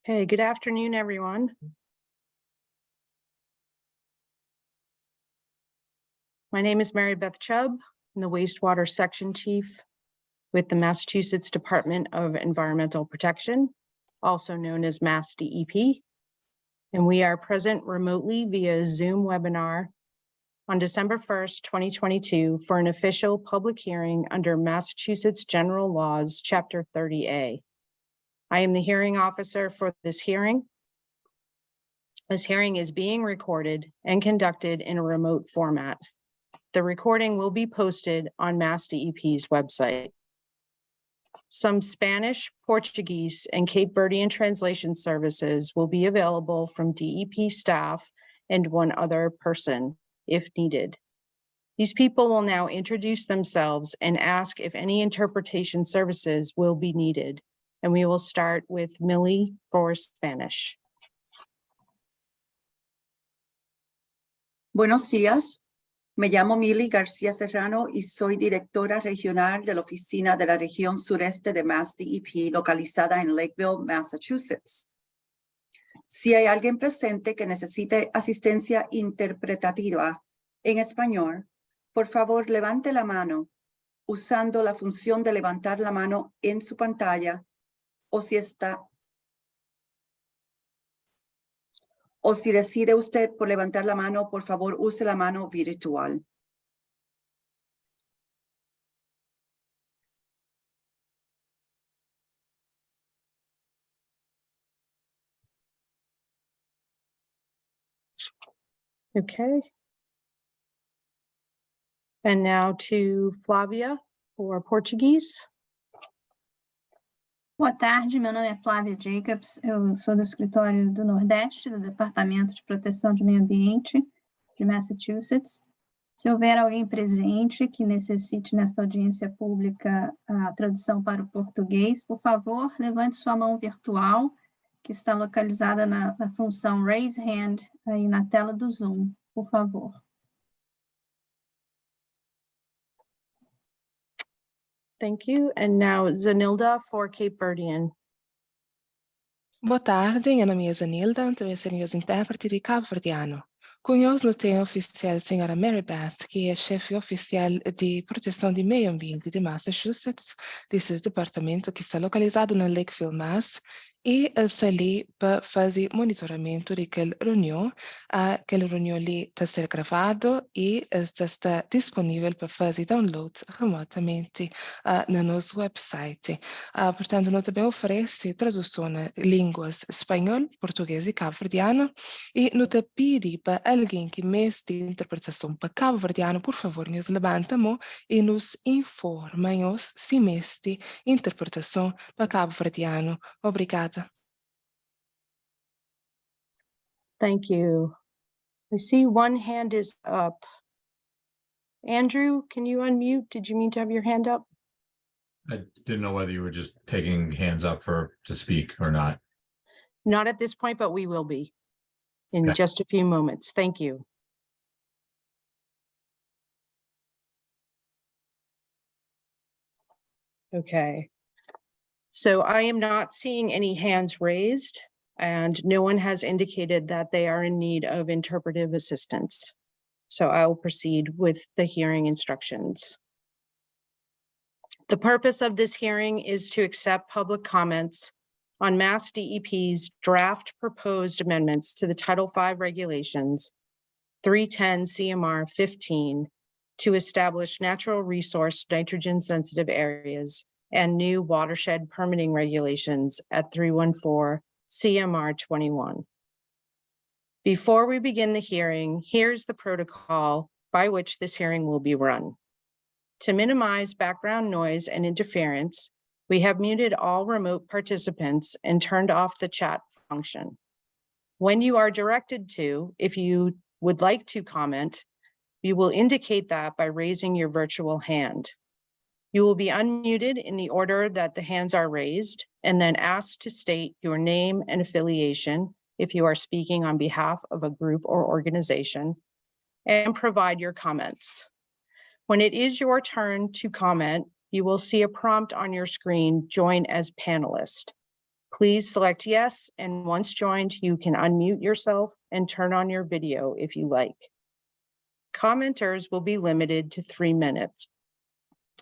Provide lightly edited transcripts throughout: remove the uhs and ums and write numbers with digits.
Okay, good afternoon, everyone. My name is Mary Beth Chubb. I'm the wastewater section chief with the Massachusetts Department of Environmental Protection, also known as MassDEP. And we are present remotely via Zoom webinar on December 1st, 2022 for an official public hearing under Massachusetts General Laws, Chapter 30A. I am the hearing officer for this hearing. This hearing is being recorded and conducted in a remote format. The recording will be posted on MassDEP's website. Some Spanish, Portuguese, and Cape Verdean translation services will be available from DEP staff and one other person if needed. These people will now introduce themselves and ask if any interpretation services will be needed. And we will start with Millie for Spanish. Buenos días, me llamo Millie García Serrano y soy directora regional de la oficina de la región sureste de MassDEP localizada en Lakeville, Massachusetts. Si hay alguien presente que necesite asistencia interpretativa en español, por favor levante la mano usando la función de levantar la mano en su pantalla o si decide usted por levantar la mano, por favor, use la mano virtual. Okay. And now to Flávia for Portuguese. Boa tarde, meu nome é Flávia Jacobs, eu sou do escritório do Nordeste, do Departamento de Proteção de Meio Ambiente de Massachusetts. Se houver alguém presente que necessite nesta audiência pública a tradução para o português, por favor, levante sua mão virtual, que está localizada na função Raise Hand, aí na tela do Zoom, por favor. Thank you. And now Zanilda for Cape Verdean. Boa tarde, meu nome é Zanilda, estou sendo os intérprete de Cabo Verdeano. Conosco tem a oficial senhora Mary Beth, que é chefe oficial de proteção de meio ambiente de Massachusetts, desse departamento que está localizado na Lakeville, Mass, e está ali para fazer monitoramento daquela reunião. Aquela reunião ali está sendo gravado e está disponível para fazer download remotamente no nosso website. Portanto, nós também oferece tradução em línguas espanhol, português e cabo-verdiano, e nós pedimos para alguém que mestre interpretação para cabo-verdiano, por favor, nos levanta a mão e nos informa se mestre interpretação para cabo-verdiano. Obrigada. Thank you. I see one hand is up. Andrew, can you unmute? Did you mean to have your hand up? I didn't know whether you were just taking hands up to speak or not. Not at this point, but we will be in Okay. just a few moments. Thank you. Okay. So I am not seeing any hands raised, and no one has indicated that they are in need of interpretive assistance. So I will proceed with the hearing instructions. The purpose of this hearing is to accept public comments on MassDEP's draft proposed amendments to the Title V regulations 310 CMR 15 to establish natural resource nitrogen sensitive areas and new watershed permitting regulations at 314 CMR 21. Before we begin the hearing, here's the protocol by which this hearing will be run. To minimize background noise and interference, we have muted all remote participants and turned off the chat function. When you are directed to, if you would like to comment, you will indicate that by raising your virtual hand. You will be unmuted in the order that the hands are raised and then asked to state your name and affiliation if you are speaking on behalf of a group or organization, and provide your comments. When it is your turn to comment, you will see a prompt on your screen, join as panelist. Please select yes, and once joined, you can unmute yourself and turn on your video if you like. Commenters will be limited to 3 minutes.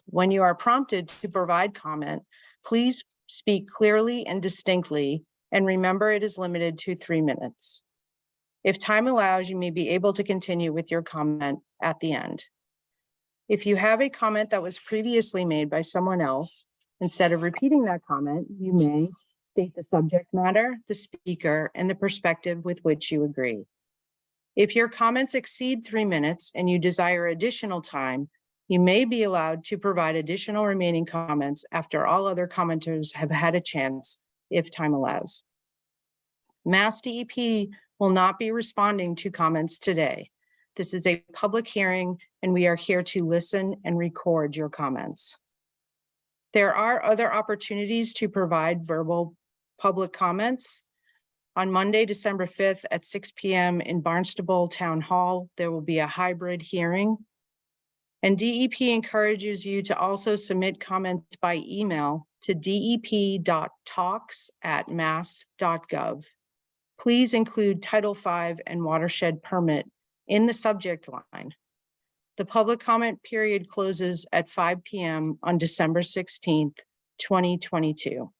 When you are prompted to provide comment, please speak clearly and distinctly, and remember it is limited to 3 minutes. If time allows, you may be able to continue with your comment at the end. If you have a comment that was previously made by someone else, instead of repeating that comment, you may state the subject matter, the speaker, and the perspective with which you agree. If your comments exceed 3 minutes and you desire additional time, you may be allowed to provide additional remaining comments after all other commenters have had a chance, if time allows. MassDEP will not be responding to comments today. This is a public hearing, and we are here to listen and record your comments. There are other opportunities to provide verbal public comments. On Monday, December 5th at 6 p.m. in Barnstable Town Hall, there will be a hybrid hearing. And DEP encourages you to also submit comments by email to dep.talks@mass.gov. Please include Title V and Watershed permit in the subject line. The public comment period closes at 5 p.m. on December 16th, 2022.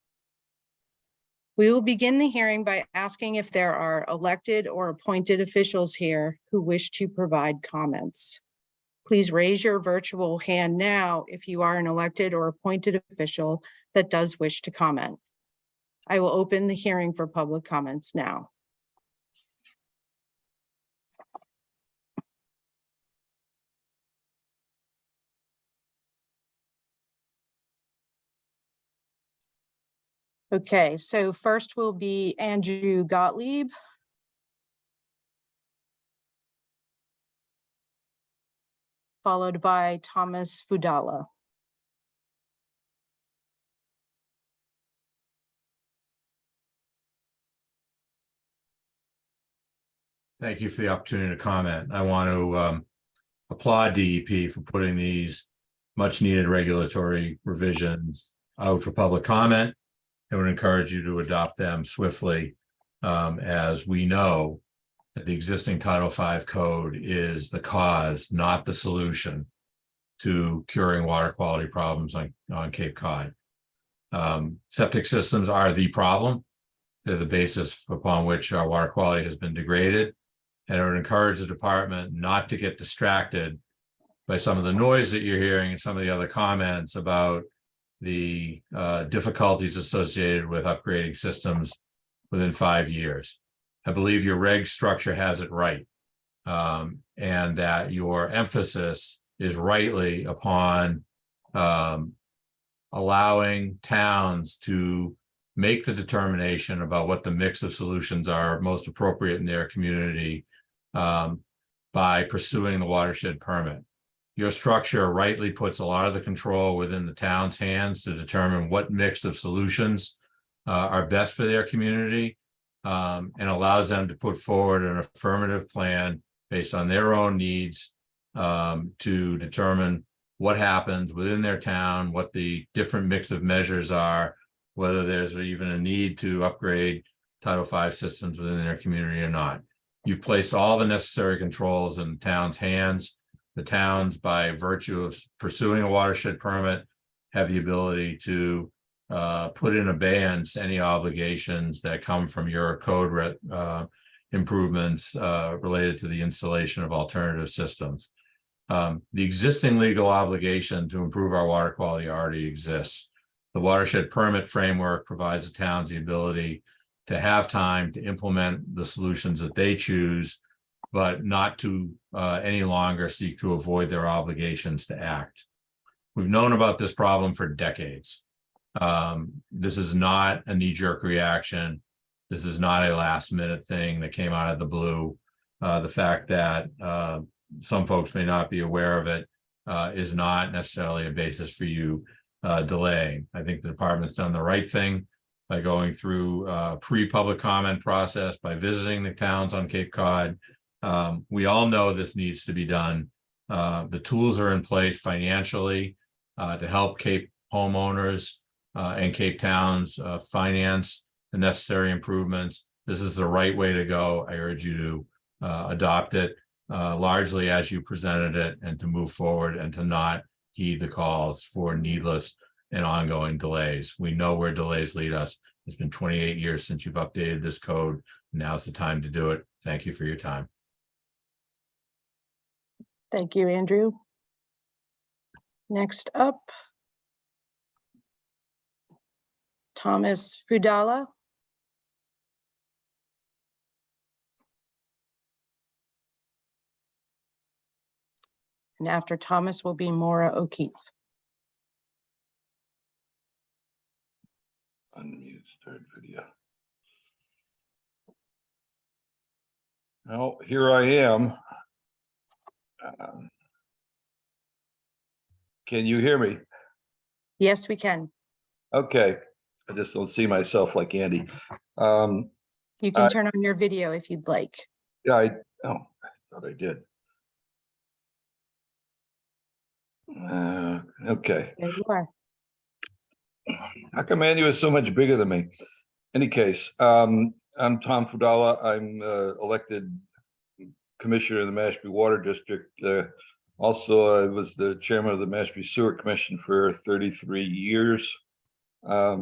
We will begin the hearing by asking if there are elected or appointed officials here who wish to provide comments. Please raise your virtual hand now if you are an elected or appointed official that does wish to comment. I will open the hearing for public comments now. Okay, so first will be Andrew Gottlieb. Followed by Thomas Fudala. Thank you for the opportunity to comment. I want to applaud DEP for putting these much needed regulatory revisions out for public comment. I would encourage you to adopt them swiftly, as we know that the existing Title V code is the cause, not the solution to curing water quality problems on Cape Cod. Septic systems are the problem. They're the basis upon which our water quality has been degraded. And I would encourage the department not to get distracted by some of the noise that you're hearing and some of the other comments about the difficulties associated with upgrading systems within 5 years. I believe your reg structure has it right, and that your emphasis is rightly upon allowing towns to make the determination about what the mix of solutions are most appropriate in their community by pursuing the watershed permit. Your structure rightly puts a lot of the control within the town's hands to determine what mix of solutions are best for their community, and allows them to put forward an affirmative plan based on their own needs to determine what happens within their town, what the different mix of measures are, whether there's even a need to upgrade Title V systems within their community or not. You've placed all the necessary controls in the town's hands. The towns, by virtue of pursuing a watershed permit, have the ability to put in abeyance any obligations that come from your code improvements related to the installation of alternative systems. The existing legal obligation to improve our water quality already exists. The watershed permit framework provides the towns the ability to have time to implement the solutions that they choose, but not to any longer seek to avoid their obligations to act. We've known about this problem for decades. This is not a knee-jerk reaction. This is not a last-minute thing that came out of the blue. The fact that some folks may not be aware of it is not necessarily a basis for you delaying. I think the department's done the right thing by going through a pre-public comment process, by visiting the towns on Cape Cod. We all know this needs to be done. The tools are in place financially to help Cape homeowners and Cape towns finance the necessary improvements. This is the right way to go. I urge you to adopt it largely as you presented it, and to move forward and to not heed the calls for needless and ongoing delays. We know where delays lead us. It's been 28 years since you've updated this code. Now's the time to do it. Thank you for your time. Thank you, Andrew. Next up, Thomas Fudala. And after Thomas will be Maura O'Keefe. Unmute, start video. Well, here I am. Can you hear me? Yes, we can. Okay, I just don't see myself like Andy. You can turn on your video if you'd like. Yeah, I thought I did. Okay. There you are. How come Andy was so much bigger than me? Any case, I'm Tom Fudala. I'm elected commissioner of the Mashpee Water District. Also, I was the chairman of the Mashpee Sewer Commission for 33 years. I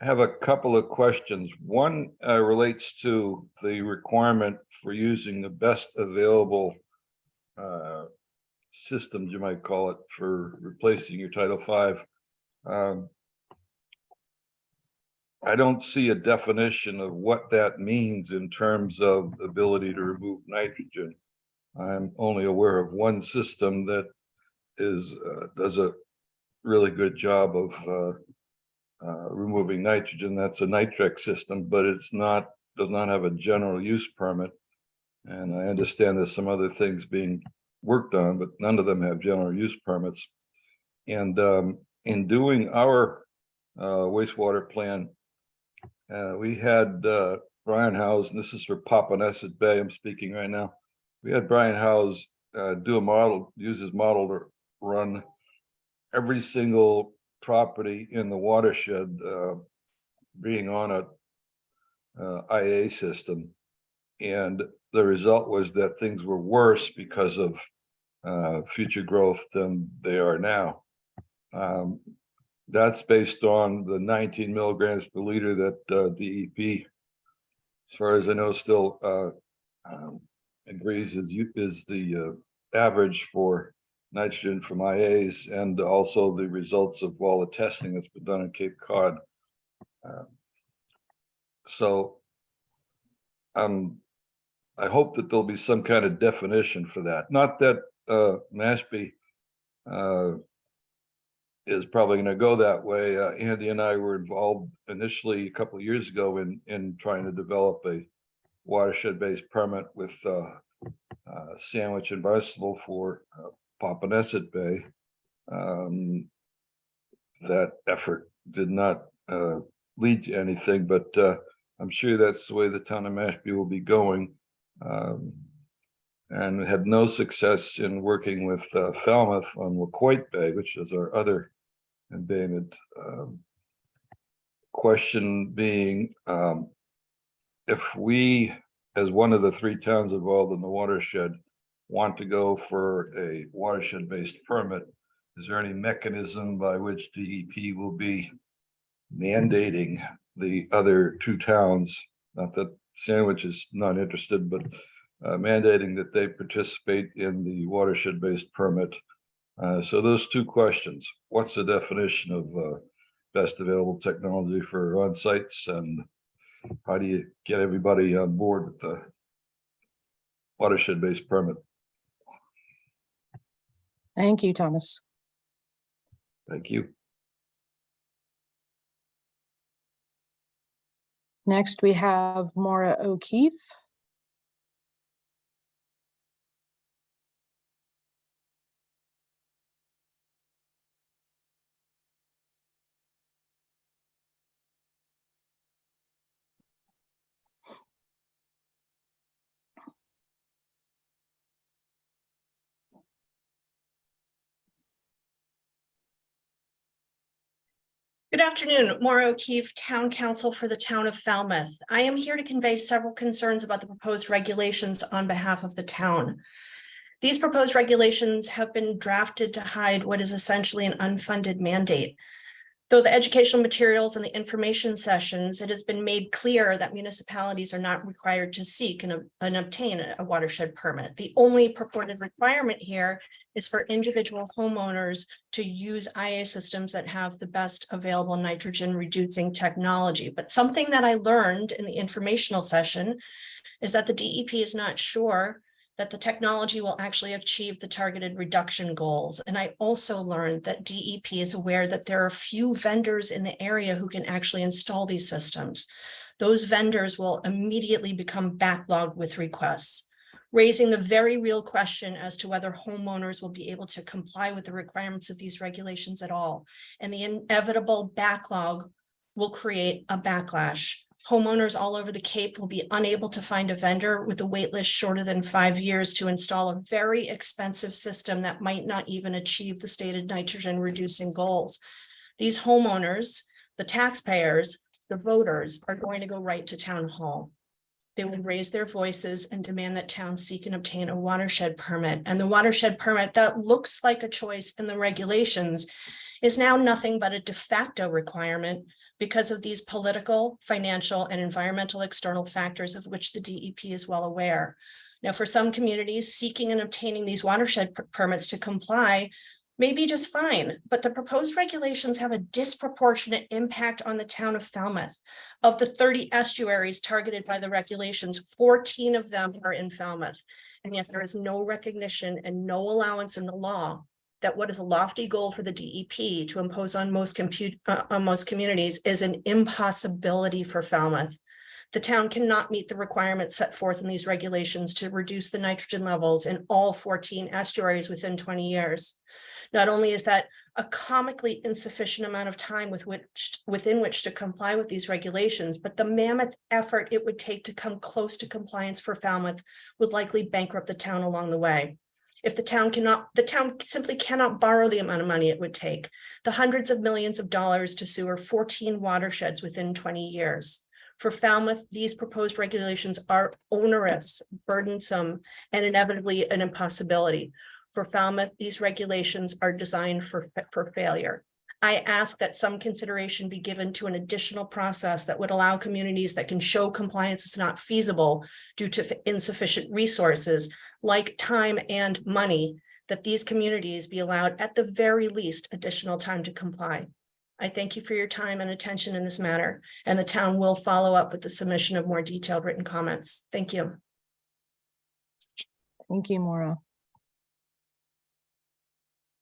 have a couple of questions. One relates to the requirement for using the best available systems, you might call it, for replacing your Title V. I don't see a definition of what that means in terms of ability to remove nitrogen. I'm only aware of one system that does a really good job of removing nitrogen. That's a Nitrex system, but does not have a general use permit. And I understand there's some other things being worked on, but none of them have general use permits. And in doing our wastewater plan, we had Brian Howes, and this is for Papaneset Bay, I'm speaking right now. We had Brian Howes use his model to run every single property in the watershed being on a IA system. And the result was that things were worse because of future growth than they are now. That's based on the 19 milligrams per liter that DEP, as far as I know, still agrees is the average for nitrogen from IAs, and also the results of all the testing that's been done in Cape Cod. So I hope that there'll be some kind of definition for that. Not that Mashpee is probably going to go that way. Andy and I were involved initially a couple of years ago in trying to develop a watershed-based permit with Sandwich and Barnstable for Papaneset Bay. That effort did not lead to anything, but I'm sure that's the way the town of Mashpee will be going. And had no success in working with Falmouth on Wacoit Bay, which is our other embayment. Question being, if we, as one of the three towns involved in the watershed, want to go for a watershed-based permit, is there any mechanism by which DEP will be mandating the other two towns, not that Sandwich is not interested, but mandating that they participate in the watershed-based permit? So those two questions: what's the definition of best available technology for on-sites, and how do you get everybody on board with the watershed-based permit? Thank you, Thomas. Thank you. Next, we have Maura O'Keefe. Good afternoon, Maura O'Keefe, Town Council for the Town of Falmouth. I am here to convey several concerns about the proposed regulations on behalf of the town. These proposed regulations have been drafted to hide what is essentially an unfunded mandate. Though the educational materials and the information sessions, it has been made clear that municipalities are not required to seek and obtain a watershed permit. The only purported requirement here is for individual homeowners to use IA systems that have the best available nitrogen reducing technology. But something that I learned in the informational session is that the DEP is not sure that the technology will actually achieve the targeted reduction goals. And I also learned that DEP is aware that there are few vendors in the area who can actually install these systems. Those vendors will immediately become backlogged with requests, raising the very real question as to whether homeowners will be able to comply with the requirements of these regulations at all. And the inevitable backlog will create a backlash. Homeowners all over the Cape will be unable to find a vendor with a wait list shorter than 5 years to install a very expensive system that might not even achieve the stated nitrogen reducing goals. These homeowners, the taxpayers, the voters are going to go right to town hall. They will raise their voices and demand that towns seek and obtain a watershed permit. And the watershed permit that looks like a choice in the regulations is now nothing but a de facto requirement because of these political, financial, and environmental external factors of which the DEP is well aware. Now, for some communities, seeking and obtaining these watershed permits to comply may be just fine, but the proposed regulations have a disproportionate impact on the town of Falmouth. Of the 30 estuaries targeted by the regulations, 14 of them are in Falmouth, and yet there is no recognition and no allowance in the law that what is a lofty goal for the DEP to impose on most communities is an impossibility for Falmouth. The town cannot meet the requirements set forth in these regulations to reduce the nitrogen levels in all 14 estuaries within 20 years. Not only is that a comically insufficient amount of time within which to comply with these regulations, but the mammoth effort it would take to come close to compliance for Falmouth would likely bankrupt the town along the way. If the town simply cannot borrow the amount of money it would take, the hundreds of millions of dollars to sewer 14 watersheds within 20 years. For Falmouth, these proposed regulations are onerous, burdensome, and inevitably an impossibility. For Falmouth, these regulations are designed for failure. I ask that some consideration be given to an additional process that would allow communities that can show compliance is not feasible due to insufficient resources, like time and money, that these communities be allowed at the very least additional time to comply. I thank you for your time and attention in this matter, and the town will follow up with the submission of more detailed written comments. Thank you. Thank you, Maura.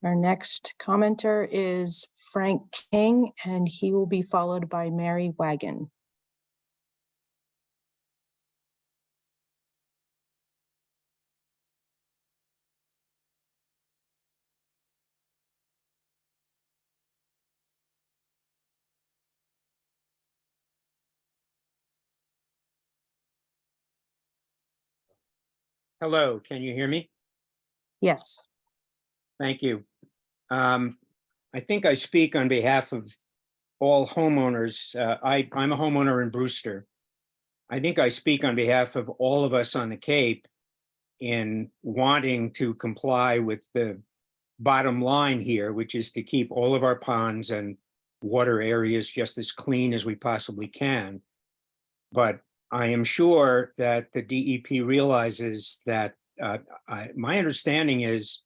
Our next commenter is Frank King, and he will be followed by Mary Wagon. Hello, can you hear me? Yes. Thank you. I think I speak on behalf of all homeowners. I'm a homeowner in Brewster. I think I speak on behalf of all of us on the Cape in wanting to comply with the bottom line here, which is to keep all of our ponds and water areas just as clean as we possibly can. But I am sure that the DEP realizes that my understanding is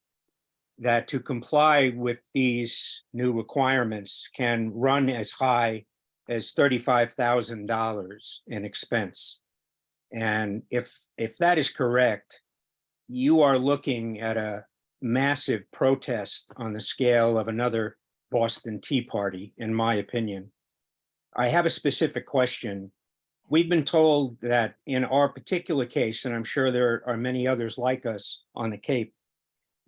that to comply with these new requirements can run as high as $35,000 in expense. And if that is correct, you are looking at a massive protest on the scale of another Boston Tea Party, in my opinion. I have a specific question. We've been told that in our particular case, and I'm sure there are many others like us on the Cape,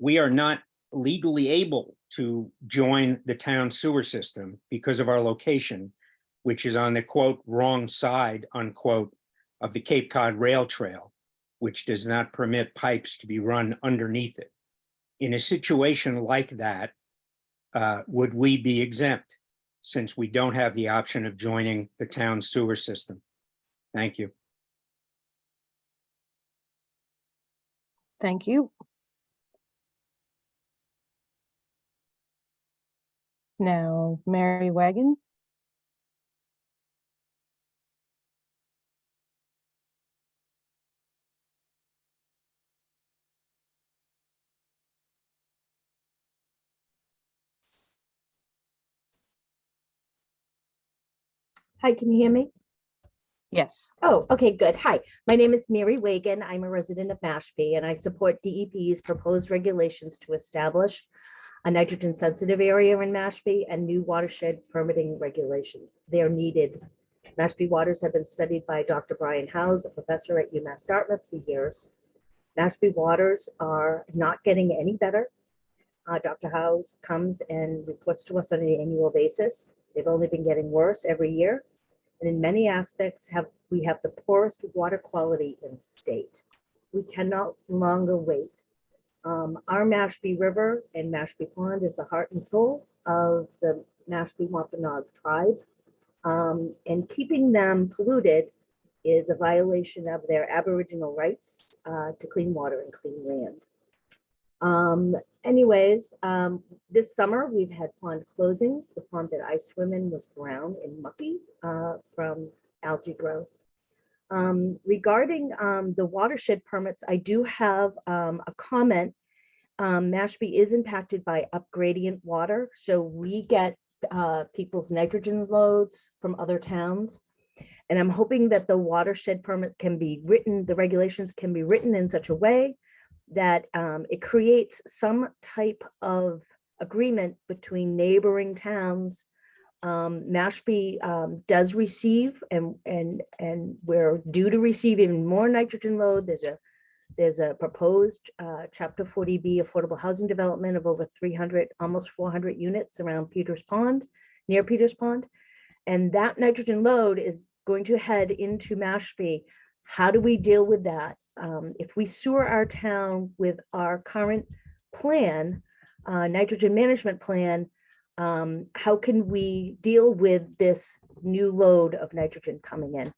we are not legally able to join the town sewer system because of our location, which is on the quote wrong side unquote of the Cape Cod Rail Trail, which does not permit pipes to be run underneath it. In a situation like that, would we be exempt? since we don't have the option of joining the town sewer system. Thank you. Thank you. Now, Mary Wagon. Hi, can you hear me? Yes. Oh, okay, good. Hi, my name is Mary Wagan. I'm a resident of Mashpee, and I support DEP's proposed regulations to establish a nitrogen sensitive area in Mashpee and new watershed permitting regulations. They're needed. Mashpee waters have been studied by Dr. Brian Howes, a professor at UMass Dartmouth for years. Mashpee waters are not getting any better. Dr. Howes comes and reports to us on an annual basis. They've only been getting worse every year. And in many aspects, we have the poorest water quality in the state. We cannot longer wait. Our Mashpee River and Mashpee Pond is the heart and soul of the Mashpee Wampanoag tribe. And keeping them polluted is a violation of their Aboriginal rights to clean water and clean land. This summer we've had pond closings. The pond that I swim in was brown and mucky from algae growth. Regarding the watershed permits, I do have a comment. Mashpee is impacted by upgradient water, so we get people's nitrogen loads from other towns. And I'm hoping that the watershed permit can be written, the regulations can be written in such a way that it creates some type of agreement between neighboring towns. Mashpee does receive, and we're due to receive even more nitrogen load. There's a proposed Chapter 40B affordable housing development of over 300, almost 400 units around Peters Pond, near Peters Pond. And that nitrogen load is going to head into Mashpee. How do we deal with that? If we sewer our town with our current plan, nitrogen management plan, how can we deal with this new load of nitrogen coming in?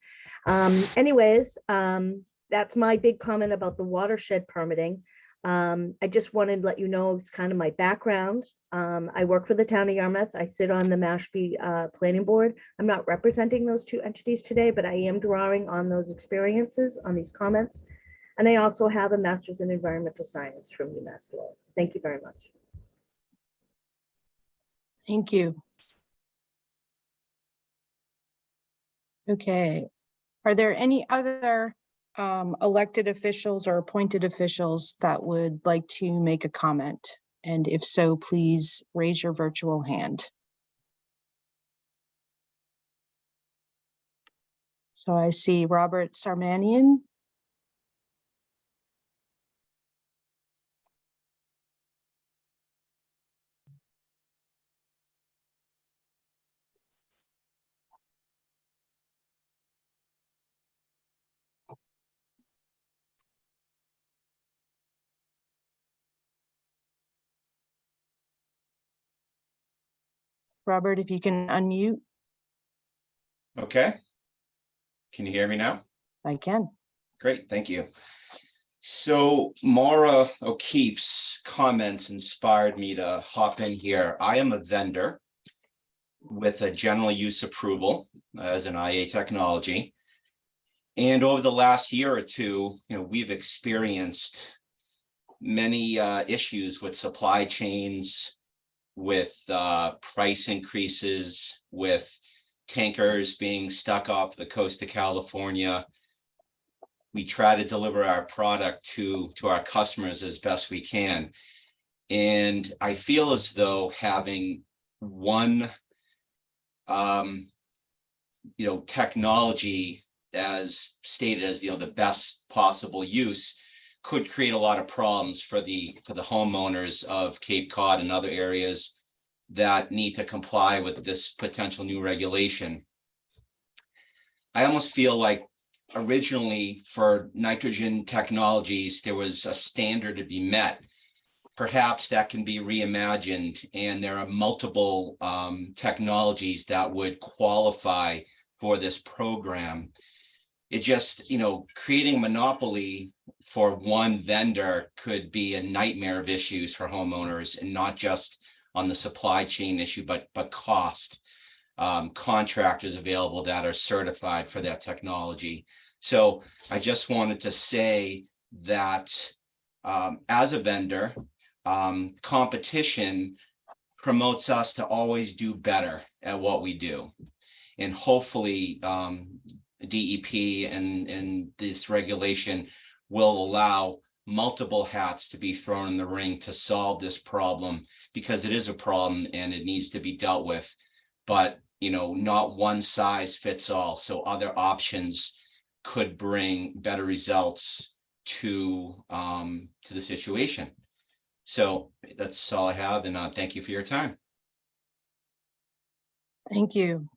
That's my big comment about the watershed permitting. I just wanted to let you know it's kind of my background. I work for the town of Yarmouth. I sit on the Mashpee Planning Board. I'm not representing those two entities today, but I am drawing on those experiences on these comments. And I also have a master's in environmental science from UMass Lowell. Thank you very much. Thank you. Okay. Are there any other elected officials or appointed officials that would like to make a comment? And if so, please raise your virtual hand. So I see Robert Sarmanian. Robert, if you can unmute. Okay. Can you hear me now? I can. Great, thank you. So Maura O'Keefe's comments inspired me to hop in here. I am a vendor with a general use approval as an IA technology. And over the last year or two, we've experienced many issues with supply chains, with price increases, with tankers being stuck off the coast of California. We try to deliver our product to our customers as best we can. And I feel as though having one technology as stated as the best possible use could create a lot of problems for the homeowners of Cape Cod and other areas that need to comply with this potential new regulation. I almost feel like originally for nitrogen technologies, there was a standard to be met. perhaps that can be reimagined, and there are multiple technologies that would qualify for this program. It just, creating monopoly for one vendor could be a nightmare of issues for homeowners, and not just on the supply chain issue, but cost. Contractors available that are certified for that technology. So I just wanted to say that as a vendor, competition promotes us to always do better at what we do. And hopefully DEP and this regulation will allow multiple hats to be thrown in the ring to solve this problem, because it is a problem and it needs to be dealt with. But not one size fits all. So other options could bring better results to the situation. So that's all I have, and thank you for your time. Thank you.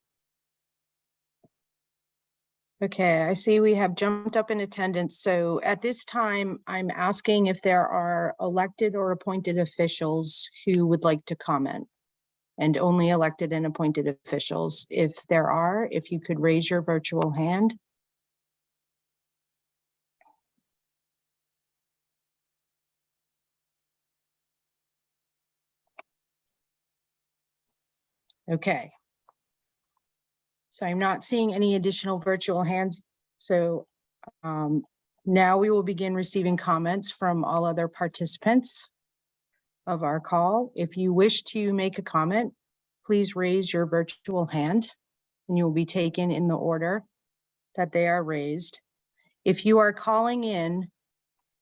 Okay, I see we have jumped up in attendance. So at this time, I'm asking if there are elected or appointed officials who would like to comment, and only elected and appointed officials. If there are, if you could raise your virtual hand. Okay. So I'm not seeing any additional virtual hands. So now we will begin receiving comments from all other participants of our call. If you wish to make a comment, please raise your virtual hand and you will be taken in the order that they are raised. If you are calling in,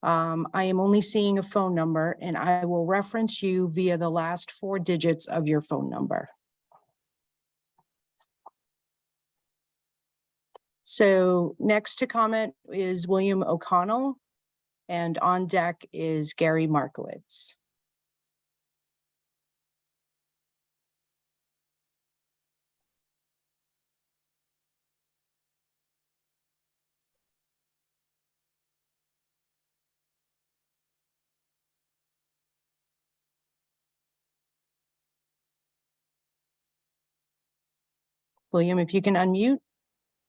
I am only seeing a phone number, and I will reference you via the last 4 digits of your phone number. So next to comment is William O'Connell, and on deck is Gary Markowitz. William, if you can unmute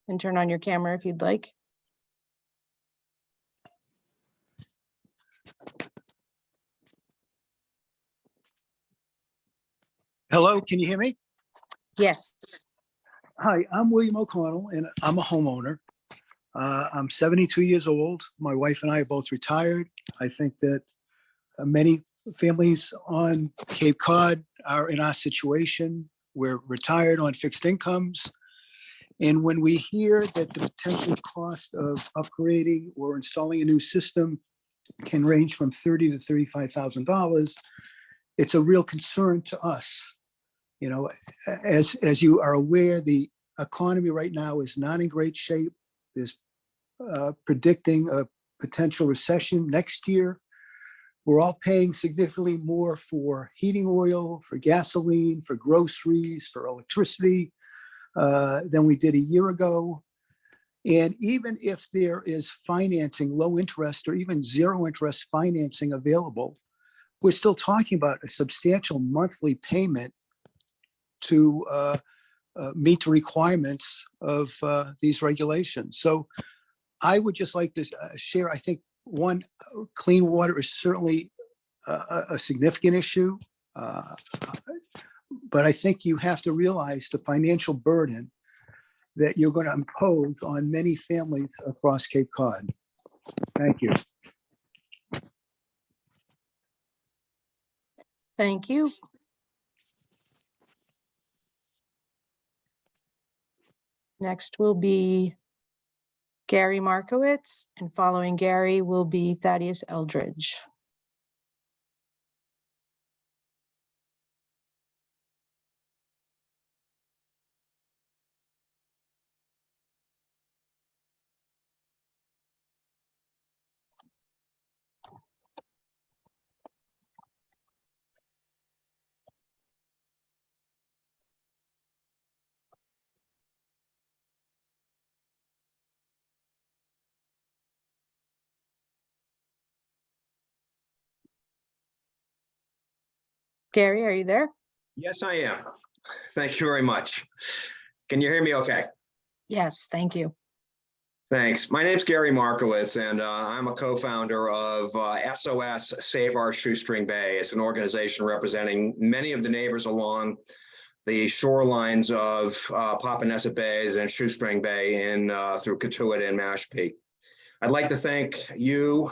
and turn on your camera if you'd like. Hello, can you hear me? Yes. Hi, I'm William O'Connell and I'm a homeowner. I'm 72 years old. My wife and I are both retired. I think that many families on Cape Cod are in our situation. We're retired on fixed incomes. And when we hear that the potential cost of upgrading or installing a new system can range from $30,000 to $35,000, it's a real concern to us. As you are aware, the economy right now is not in great shape. There's predicting a potential recession next year. We're all paying significantly more for heating oil, for gasoline, for groceries, for electricity than we did a year ago. And even if there is financing, low interest or even zero interest financing available, we're still talking about a substantial monthly payment to meet the requirements of these regulations. So I would just like to share, I think, one, clean water is certainly a significant issue, but I think you have to realize the financial burden that you're going to impose on many families across Cape Cod. Thank you. Thank you. Next will be Gary Markowitz, and following Gary will be Thaddeus Eldridge. Gary, are you there? Yes, I am. Thank you very much. Can you hear me okay? Yes, thank you. Thanks. My name's Gary Markowitz, and I'm a co-founder of SOS Save Our Shoestring Bay. It's an organization representing many of the neighbors along the shorelines of Papaneset Bays and Shoestring Bay in through Cotuit and Mashpee. I'd like to thank you,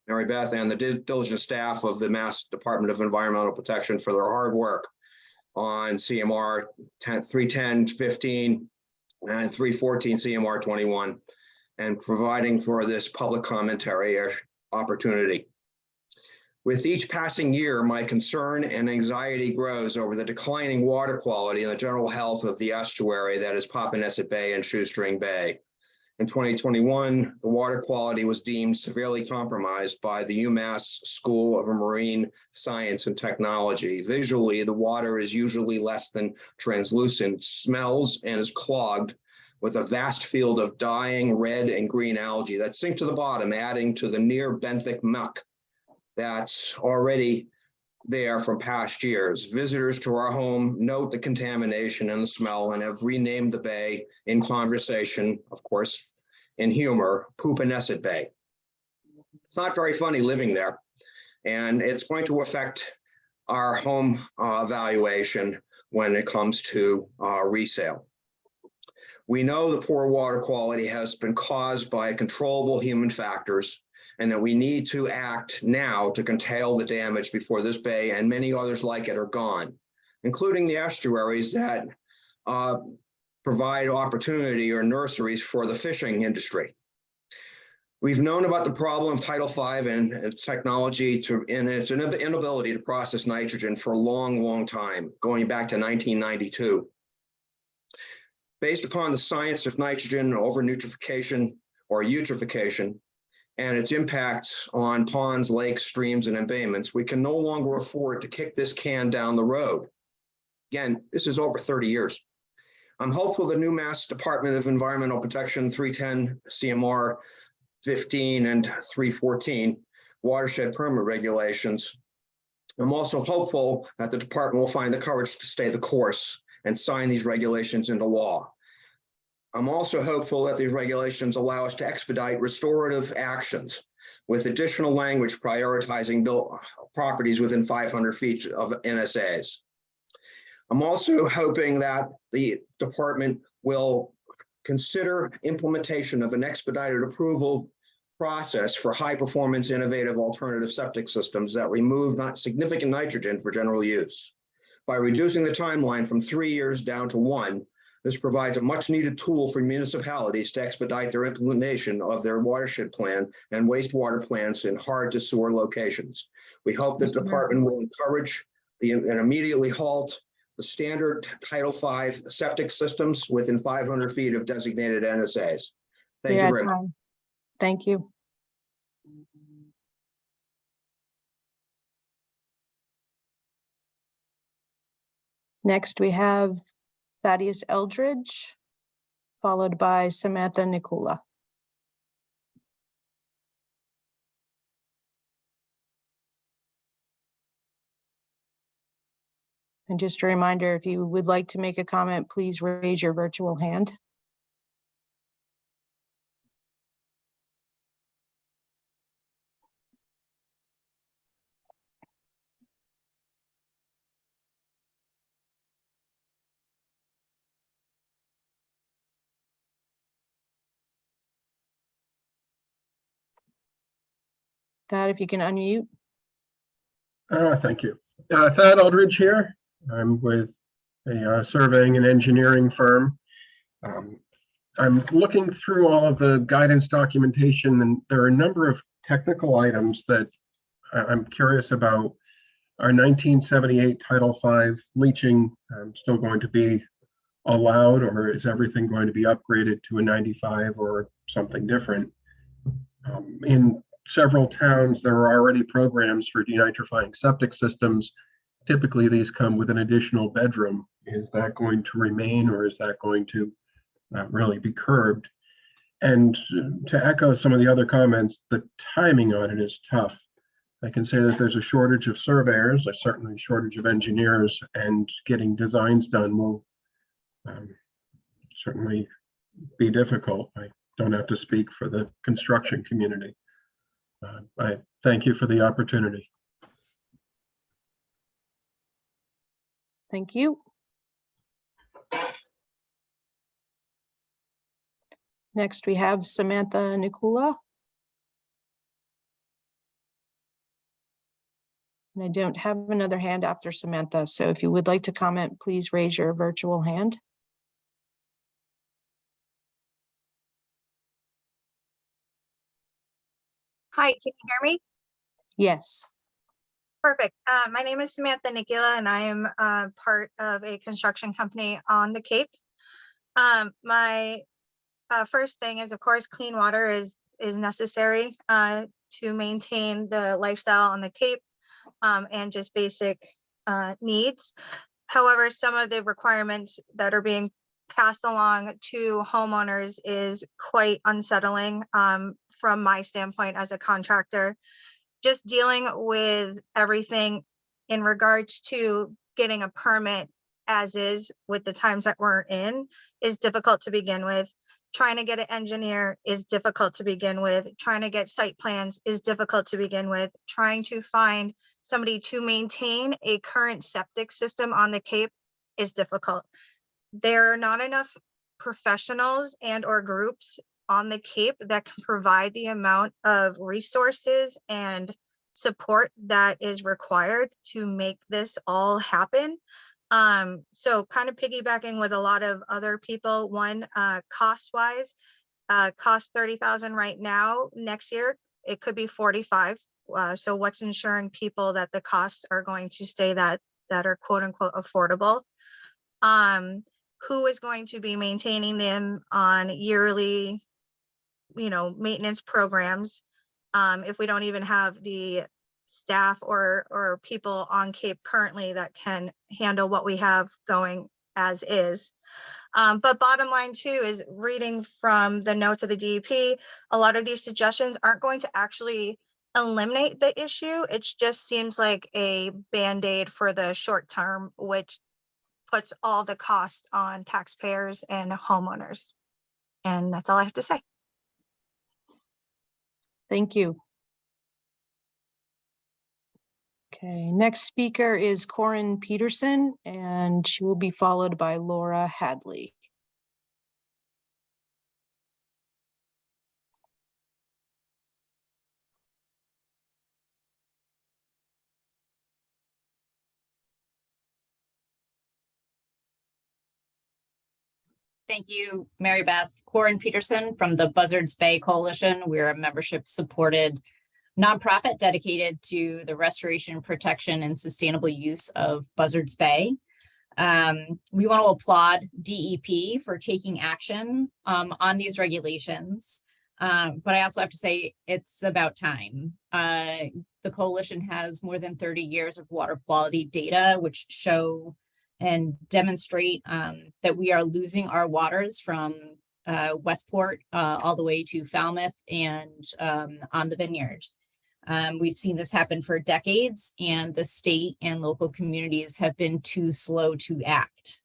Mary Beth, and the diligent staff of the Mass Department of Environmental Protection for their hard work on CMR 310, 15, and 314 CMR 21, and providing for this public commentary opportunity. With each passing year, my concern and anxiety grows over the declining water quality and the general health of the estuary that is Papaneset Bay and Shoestring Bay. In 2021, the water quality was deemed severely compromised by the UMass School of Marine Science and Technology. Visually, the water is usually less than translucent, smells, and is clogged with a vast field of dying red and green algae that sink to the bottom, adding to the near benthic muck that's already there from past years. Visitors to our home note the contamination and the smell and have renamed the bay in conversation, of course, in humor, Papaneset Bay. It's not very funny living there, and it's going to affect our home valuation when it comes to resale. We know the poor water quality has been caused by controllable human factors, and that we need to act now to curtail the damage before this bay and many others like it are gone, including the estuaries that provide opportunity or nurseries for the fishing industry. We've known about the problem of Title V and its technology and its inability to process nitrogen for a long, long time, going back to 1992. Based upon the science of nitrogen over-nutrification or eutrophication, and its impacts on ponds, lakes, streams, and embayments, we can no longer afford to kick this can down the road. Again, this is over 30 years. I'm hopeful the new Mass Department of Environmental Protection 310 CMR 15 and 314 watershed permit regulations. I'm also hopeful that the department will find the courage to stay the course and sign these regulations into law. I'm also hopeful that these regulations allow us to expedite restorative actions with additional language prioritizing built properties within 500 feet of NSAs. I'm also hoping that the department will consider implementation of an expedited approval process for high performance innovative alternative septic systems that remove significant nitrogen for general use. By reducing the timeline from 3 years down to 1, this provides a much needed tool for municipalities to expedite their implementation of their watershed plan and wastewater plans in hard to sewer locations. We hope the department will encourage and immediately halt the standard Title V septic systems within 500 feet of designated NSAs. Thank you very much. Thank you. Next, we have Thaddeus Eldridge, followed by Samantha Nicola. And just a reminder, if you would like to make a comment, please raise your virtual hand. Thad, if you can unmute. Thank you. Thad Eldridge here. I'm with a surveying and engineering firm. I'm looking through all of the guidance documentation, and there are a number of technical items that I'm curious about. Our 1978 Title V leaching still going to be allowed, or is everything going to be upgraded to a 95 or something different? In several towns, there are already programs for denitrifying septic systems. Typically, these come with an additional bedroom. Is that going to remain, or is that going to really be curbed? And to echo some of the other comments, the timing on it is tough. I can say that there's a shortage of surveyors, there's certainly a shortage of engineers, and getting designs done will certainly be difficult. I don't have to speak for the construction community. I thank you for the opportunity. Thank you. Next, we have Samantha Nikula. And I don't have another hand after Samantha, so if you would like to comment, please raise your virtual hand. Hi, can you hear me? Yes. Perfect. My name is Samantha Nikila, and I am part of a construction company on the Cape. My first thing is, of course, clean water is necessary to maintain the lifestyle on the Cape and just basic needs. However, some of the requirements that are being passed along to homeowners is quite unsettling from my standpoint as a contractor. Just dealing with everything in regards to getting a permit as is with the times that we're in is difficult to begin with. Trying to get an engineer is difficult to begin with. Trying to get site plans is difficult to begin with. Trying to find somebody to maintain a current septic system on the Cape is difficult. There are not enough professionals and or groups on the Cape that can provide the amount of resources and support that is required to make this all happen. So kind of piggybacking with a lot of other people, one, cost-wise, cost 30,000 right now. Next year, it could be 45. So what's ensuring people that the costs are going to stay that are quote unquote affordable? Who is going to be maintaining them on yearly, maintenance programs? If we don't even have the staff or people on Cape currently that can handle what we have going as is. But bottom line too is reading from the notes of the DEP, a lot of these suggestions aren't going to actually eliminate the issue. It just seems like a Band-Aid for the short term, which puts all the cost on taxpayers and homeowners. And that's all I have to say. Thank you. Okay, next speaker is Corinne Peterson, and she will be followed by Laura Hadley. Thank you, Mary Beth. Corinne Peterson from the Buzzards Bay Coalition. We're a membership-supported nonprofit dedicated to the restoration, protection, and sustainable use of Buzzards Bay. We want to applaud DEP for taking action on these regulations, but I also have to say it's about time. The coalition has more than 30 years of water quality data, which show and demonstrate that we are losing our waters from Westport all the way to Falmouth and on the Vineyard. We've seen this happen for decades, and the state and local communities have been too slow to act.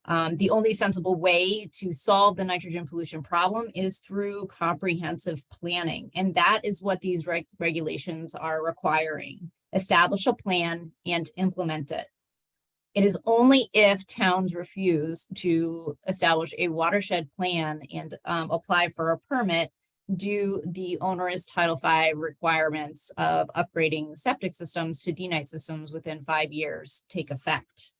The only sensible way to solve the nitrogen pollution problem is through comprehensive planning, and that is what these regulations are requiring. Establish a plan and implement it. It is only if towns refuse to establish a watershed plan and apply for a permit do the onerous Title V requirements of upgrading septic systems to D-Nite systems within 5 years take effect.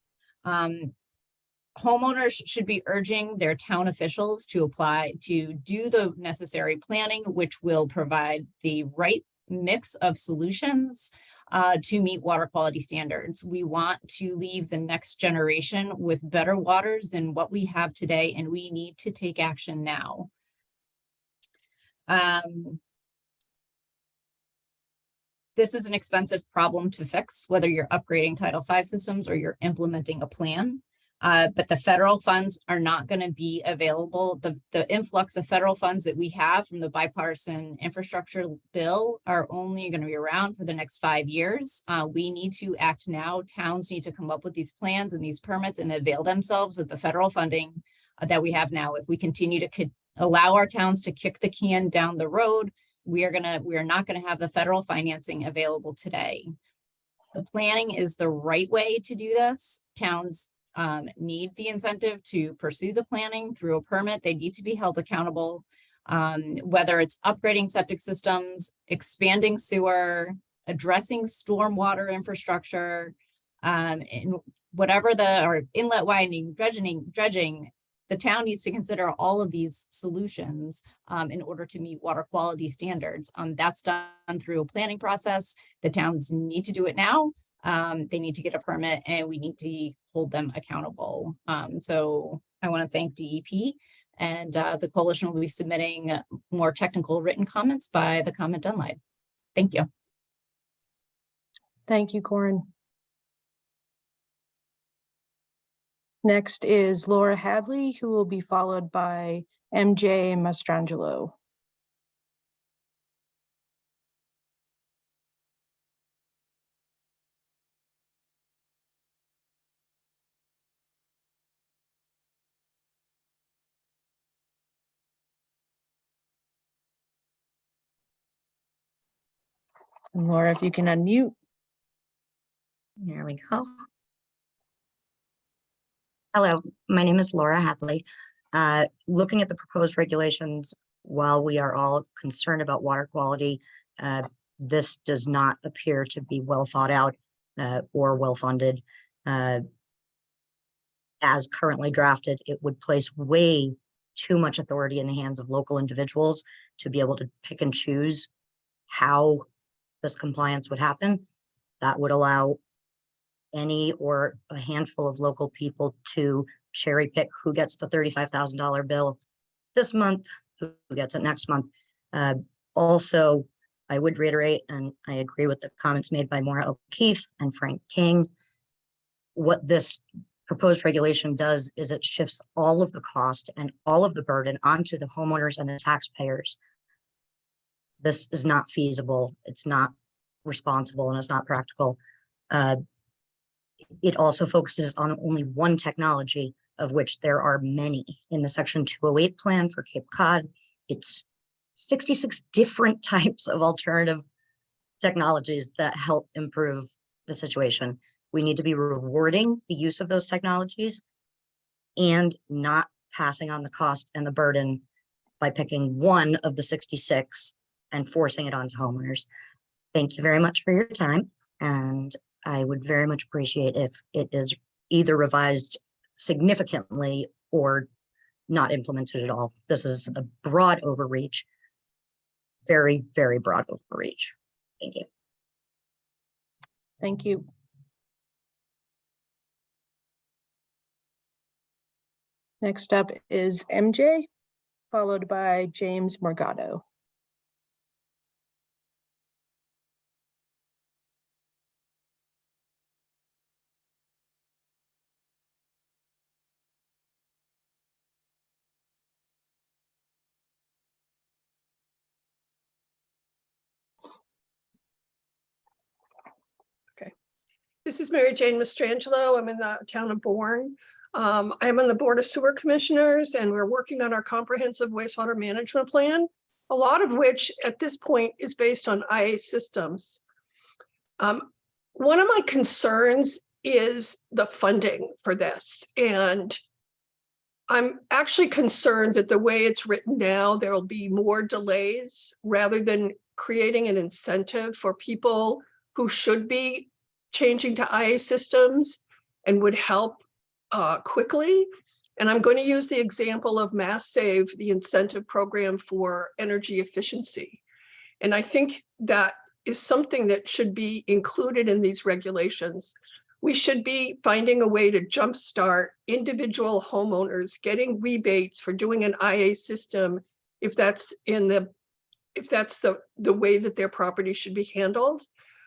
Homeowners should be urging their town officials to apply to do the necessary planning, which will provide the right mix of solutions to meet water quality standards. We want to leave the next generation with better waters than what we have today, and we need to take action now. This is an expensive problem to fix, whether you're upgrading Title V systems or you're implementing a plan. But the federal funds are not going to be available. The influx of federal funds that we have from the bipartisan infrastructure bill are only going to be around for the next 5 years. We need to act now. Towns need to come up with these plans and these permits and avail themselves of the federal funding that we have now. If we continue to allow our towns to kick the can down the road, we are not going to have the federal financing available today. The planning is the right way to do this. Towns need the incentive to pursue the planning through a permit. They need to be held accountable, whether it's upgrading septic systems, expanding sewer, addressing stormwater infrastructure, and whatever or inlet widening, dredging, the town needs to consider all of these solutions in order to meet water quality standards. That's done through a planning process. The towns need to do it now. They need to get a permit and we need to hold them accountable. So I want to thank DEP, and the coalition will be submitting more technical written comments by the comment deadline. Thank you. Thank you, Corin. Next is Laura Hadley, who will be followed by MJ Mastrangelo. And Laura, if you can unmute. There we go. Hello, my name is Laura Hadley. Looking at the proposed regulations, while we are all concerned about water quality, this does not appear to be well thought out or well funded. As currently drafted, it would place way too much authority in the hands of local individuals to be able to pick and choose how this compliance would happen. That would allow any or a handful of local people to cherry pick who gets the $35,000 bill this month, who gets it next month. Also, I would reiterate, and I agree with the comments made by Maura O'Keefe and Frank King. What this proposed regulation does is it shifts all of the cost and all of the burden onto the homeowners and the taxpayers. This is not feasible. It's not responsible and it's not practical. It also focuses on only one technology, of which there are many. In the Section 208 plan for Cape Cod, it's 66 different types of alternative technologies that help improve the situation. We need to be rewarding the use of those technologies and not passing on the cost and the burden by picking one of the 66 and forcing it onto homeowners. Thank you very much for your time. And I would very much appreciate if it is either revised significantly or not implemented at all. This is a broad overreach, very, very broad overreach. Thank you. Thank you. Next up is MJ, followed by James Morgado. This is Mary Jane Mastrangelo. I'm in the town of Bourne. I'm on the Board of Sewer Commissioners, and we're working on our comprehensive wastewater management plan, a lot of which at this point is based on IA systems. One of my concerns is the funding for this. And I'm actually concerned that the way it's written now, there will be more delays rather than creating an incentive for people who should be changing to IA systems and would help quickly. And I'm going to use the example of MassSave, the incentive program for energy efficiency. And I think that is something that should be included in these regulations. We should be finding a way to jumpstart individual homeowners getting rebates for doing an IA system if that's the way that their property should be handled.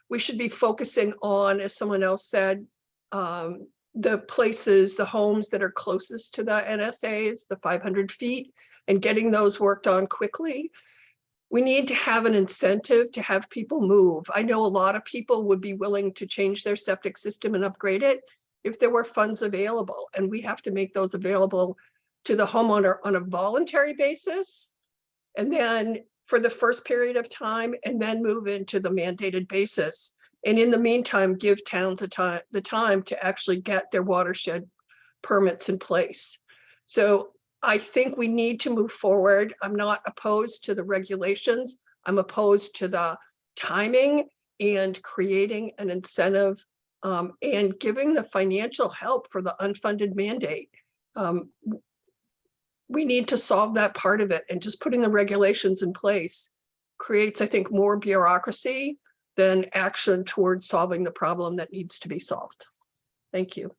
We should be focusing on, as someone else said, the places, the homes that are closest to the NSAs, the 500 feet, and getting those worked on quickly. We need to have an incentive to have people move. I know a lot of people would be willing to change their septic system and upgrade it if there were funds available, and we have to make those available to the homeowner on a voluntary basis. And then for the first period of time, and then move into the mandated basis. And in the meantime, give towns the time to actually get their watershed permits in place. So I think we need to move forward. I'm not opposed to the regulations. I'm opposed to the timing and creating an incentive and giving the financial help for the unfunded mandate. We need to solve that part of it, and just putting the regulations in place creates, I think, more bureaucracy than action towards solving the problem that needs to be solved. Thank you.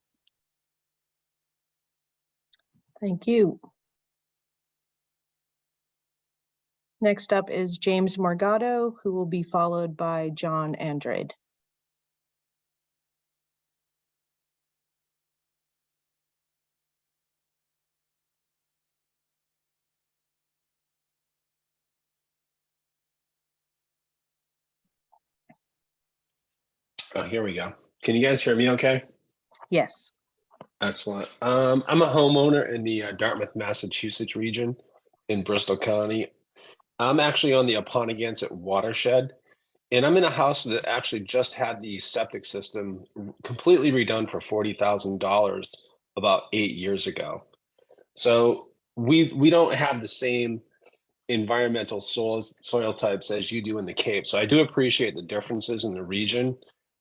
Thank you. Next up is James Morgado, who will be followed by John Andrade. Oh, here we go. Can you guys hear me okay? Yes. Excellent. I'm a homeowner in the Dartmouth, Massachusetts region in Bristol County. I'm actually on the Upon-Agansett Watershed, and I'm in a house that actually just had the septic system completely redone for $40,000 about 8 years ago. So we don't have the same environmental soil types as you do in the Cape. So I do appreciate the differences in the region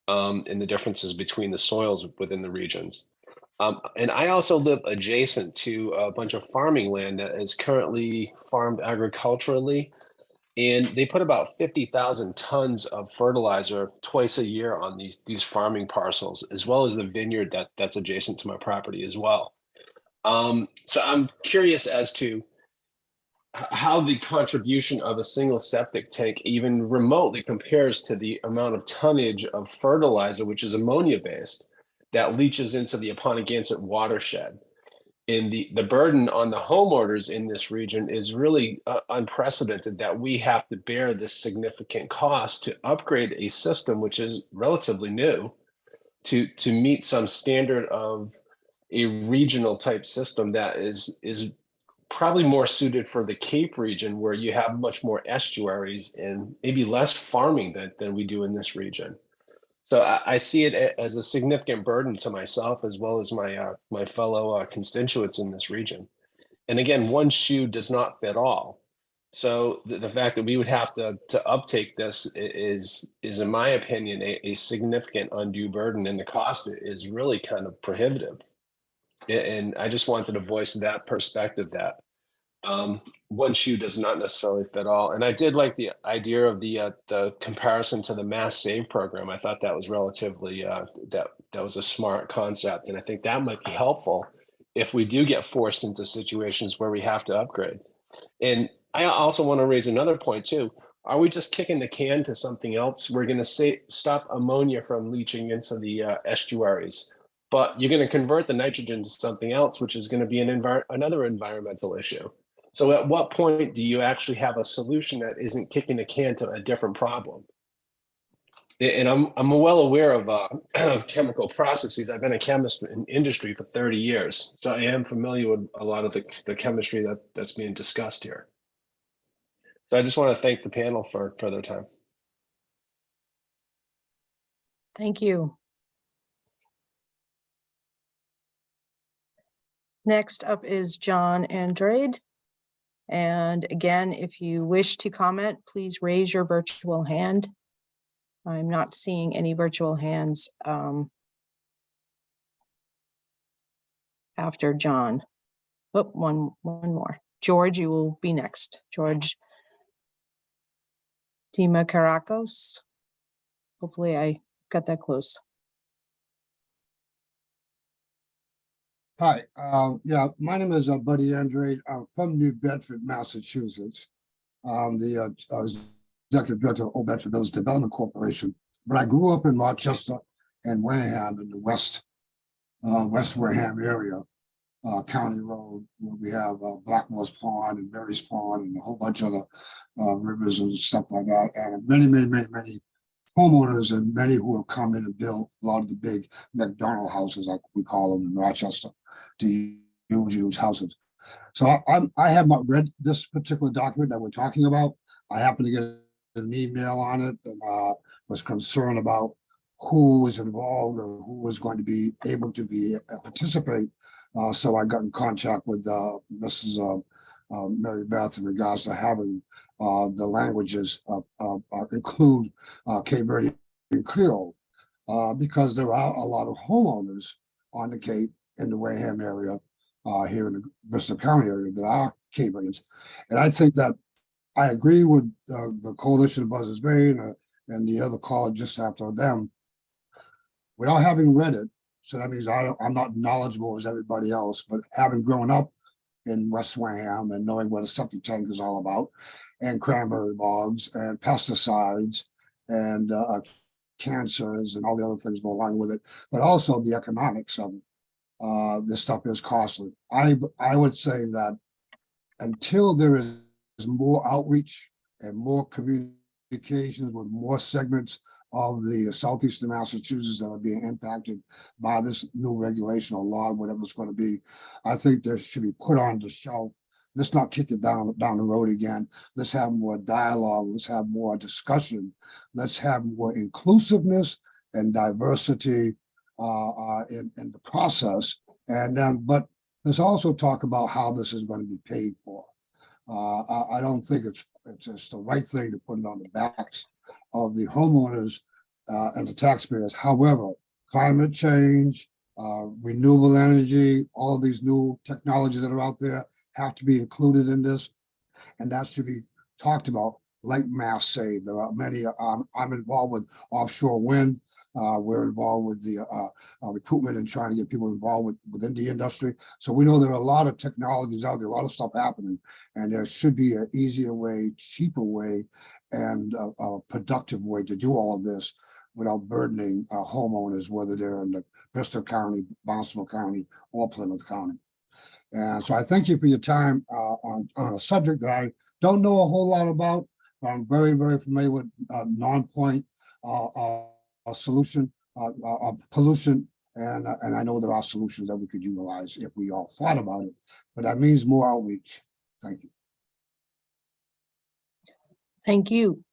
and the differences between the soils within the regions. And I also live adjacent to a bunch of farming land that is currently farmed agriculturally. And they put about 50,000 tons of fertilizer twice a year on these farming parcels, as well as the vineyard that's adjacent to my property as well. So I'm curious as to how the contribution of a single septic tank even remotely compares to the amount of tonnage of fertilizer, which is ammonia based, that leaches into the Upon-Agansett watershed. And the burden on the homeowners in this region is really unprecedented, that we have to bear this significant cost to upgrade a system which is relatively new to meet some standard of a regional type system that is probably more suited for the Cape region, where you have much more estuaries and maybe less farming than we do in this region. So I see it as a significant burden to myself as well as my fellow constituents in this region. And again, one shoe does not fit all. So the fact that we would have to uptake this is in my opinion, a significant undue burden, and the cost is really kind of prohibitive. And I just wanted to voice that perspective, that one shoe does not necessarily fit all. And I did like the idea of the comparison to the MassDEP program. I thought that was relatively that was a smart concept, and I think that might be helpful if we do get forced into situations where we have to upgrade. And I also want to raise another point too. Are we just kicking the can to something else? We're going to stop ammonia from leaching into the estuaries, but you're going to convert the nitrogen to something else, which is going to be another environmental issue. So at what point do you actually have a solution that isn't kicking the can to a different problem? And I'm well aware of chemical processes. I've been a chemist in industry for 30 years. So I am familiar with a lot of the chemistry that's being discussed here. So I just want to thank the panel for their time. Thank you. Next up is John Andrade. And again, if you wish to comment, please raise your virtual hand. I'm not seeing any virtual hands after John. Oh, one more. George, you will be next. George Dima-Karakos. Hopefully I got that close. Hi, yeah, my name is Buddy Andrade. I'm from New Bedford, Massachusetts. I'm the executive director of Old Bedford Village Development Corporation, but I grew up in Rochester and Wareham in the West West Wareham area, County Road, where we have Blackmore's Pond and Mary's Pond and a whole bunch of other rivers and stuff like that. And many homeowners and many who have come in and built a lot of the big McDonald houses, like we call them in Rochester, to use houses. So I have not read this particular document that we're talking about. I happened to get an email on it and was concerned about who was involved or who was going to be able to be participate. So I got in contact with Mrs. Mary Beth in regards to having the languages include Cape Verdean Creole, because there are a lot of homeowners on the Cape in the Wareham area, here in the Bristol County area, that are Cape Verdeans. And I think that I agree with the Coalition of Buzzards Bay and the other college just after them, without having read it. So that means I'm not knowledgeable as everybody else, but having grown up in West Wareham and knowing what a septic tank is all about, and cranberry bogs and pesticides and cancers and all the other things go along with it, but also the economics of it. This stuff is costly. I would say that until there is more outreach and more communications with more segments of the southeastern Massachusetts that are being impacted by this new regulation or law, whatever it's going to be, I think there should be put on the shelf. Let's not kick it down the road again. Let's have more dialogue. Let's have more discussion. Let's have more inclusiveness and diversity in the process. And but let's also talk about how this is going to be paid for. I don't think it's just the right thing to put it on the backs of the homeowners and the taxpayers. However, climate change, renewable energy, all of these new technologies that are out there have to be included in this, and that should be talked about, like Mass Save. There are many. I'm involved with offshore wind. We're involved with the recruitment and trying to get people involved within the industry. So we know there are a lot of technologies out there, a lot of stuff happening, and there should be an easier way, cheaper way, and a productive way to do all of this without burdening homeowners, whether they're in the Bristol County, Barnstable County, or Plymouth County. And so I thank you for your time on a subject that I don't know a whole lot about, but I'm very familiar with non-point solution pollution, and I know there are solutions that we could utilize if we all thought about it, but that means more outreach. Thank you. Thank you.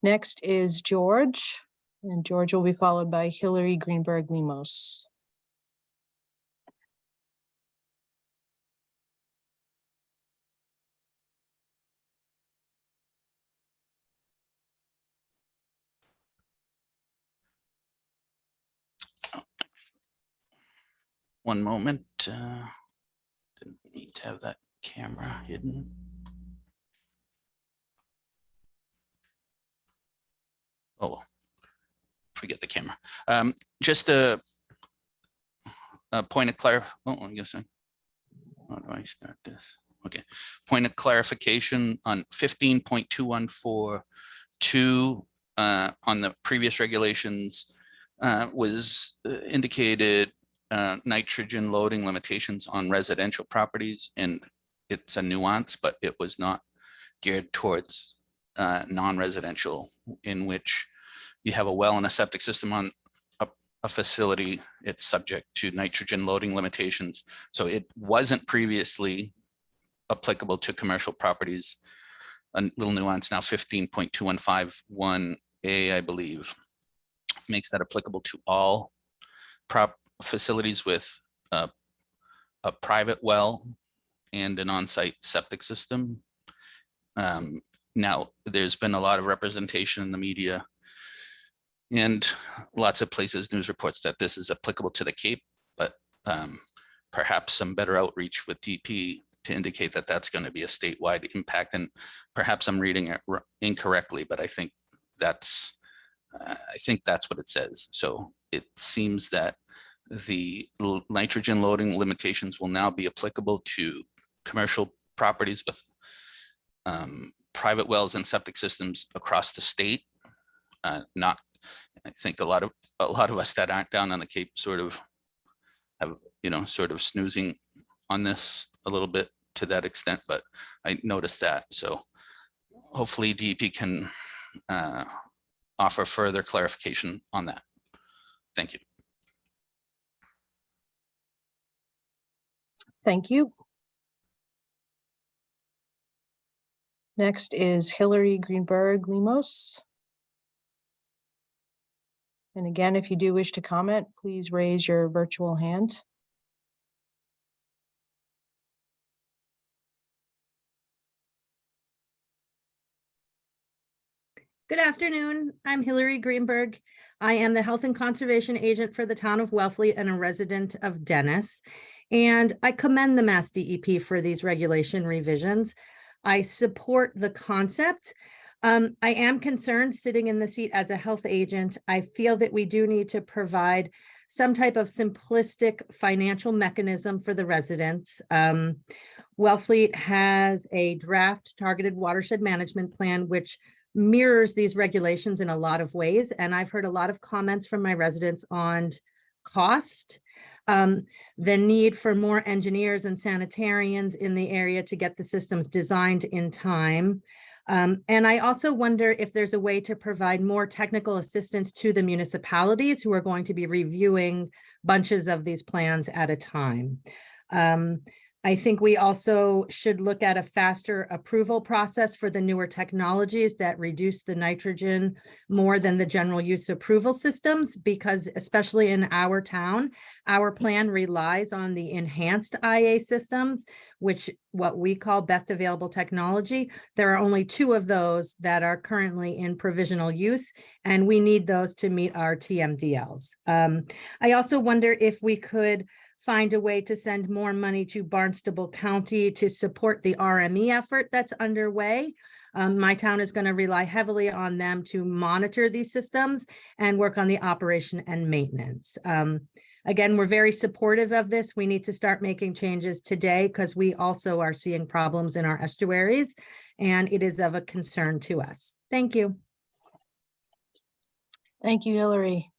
Next is George, and George will be followed by Hillary Greenberg Lemos. One moment. Didn't need to have that camera hidden. Oh, forget the camera. Just a point of clarif. Oh, I guess how do I start this? Okay. Point of clarification on 15.2142 on the previous regulations was indicated nitrogen loading limitations on residential properties, and it's a nuance, but it was not geared towards non-residential, in which you have a well and a septic system on a facility. It's subject to nitrogen loading limitations. So it wasn't previously applicable to commercial properties. A little nuance now, 15.2151A, I believe, makes that applicable to all facilities with a private well and an on-site septic system. Now, there's been a lot of representation in the media and lots of places, news reports, that this is applicable to the Cape, but perhaps some better outreach with DP to indicate that that's going to be a statewide impact. And perhaps I'm reading it incorrectly, but I think that's what it says. So it seems that the nitrogen loading limitations will now be applicable to commercial properties with private wells and septic systems across the state, not I think a lot of us that aren't down on the Cape sort of have, sort of snoozing on this a little bit to that extent, but I noticed that. So hopefully DEP can offer further clarification on that. Thank you. Thank you. Next is Hillary Greenberg Lemos. And again, if you do wish to comment, please raise your virtual hand. Good afternoon. I'm Hillary Greenberg. I am the Health and Conservation Agent for the town of Wellfleet and a resident of Dennis. And I commend the MassDEP for these regulation revisions. I support the concept. I am concerned sitting in the seat as a health agent. I feel that we do need to provide some type of simplistic financial mechanism for the residents. Wellfleet has a draft targeted watershed management plan, which mirrors these regulations in a lot of ways. And I've heard a lot of comments from my residents on cost, the need for more engineers and sanitarians in the area to get the systems designed in time. And I also wonder if there's a way to provide more technical assistance to the municipalities who are going to be reviewing bunches of these plans at a time. I think we also should look at a faster approval process for the newer technologies that reduce the nitrogen more than the general use approval systems, because especially in our town, our plan relies on the enhanced IA systems, which what we call best available technology. There are only 2 of those that are currently in provisional use, and we need those to meet our TMDLs. I also wonder if we could find a way to send more money to Barnstable County to support the RME effort that's underway. My town is going to rely heavily on them to monitor these systems and work on the operation and maintenance. Again, we're very supportive of this. We need to start making changes today because we also are seeing problems in our estuaries, and it is of a concern to us. Thank you. Thank you, Hillary.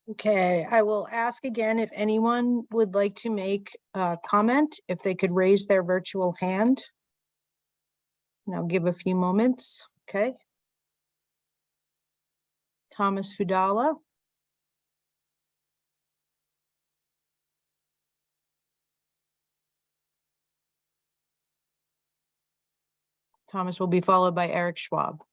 Okay, I will ask again if anyone would like to make a comment, if they could raise their virtual hand. And I'll give a few moments. Okay. Thomas Fudala. Thomas will be followed by Eric Schwab.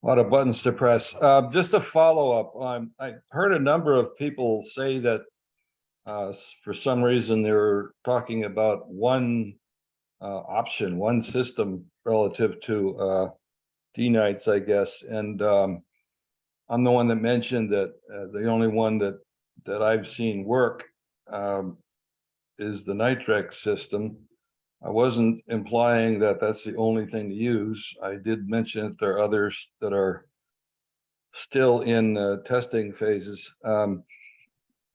A lot of buttons to press. Just a follow up. I heard a number of people say that for some reason they were talking about one option, one system relative to D-nights, I guess. And I'm the one that mentioned that the only one that I've seen work is the Nitrex system. I wasn't implying that that's the only thing to use. I did mention that there are others that are still in testing phases.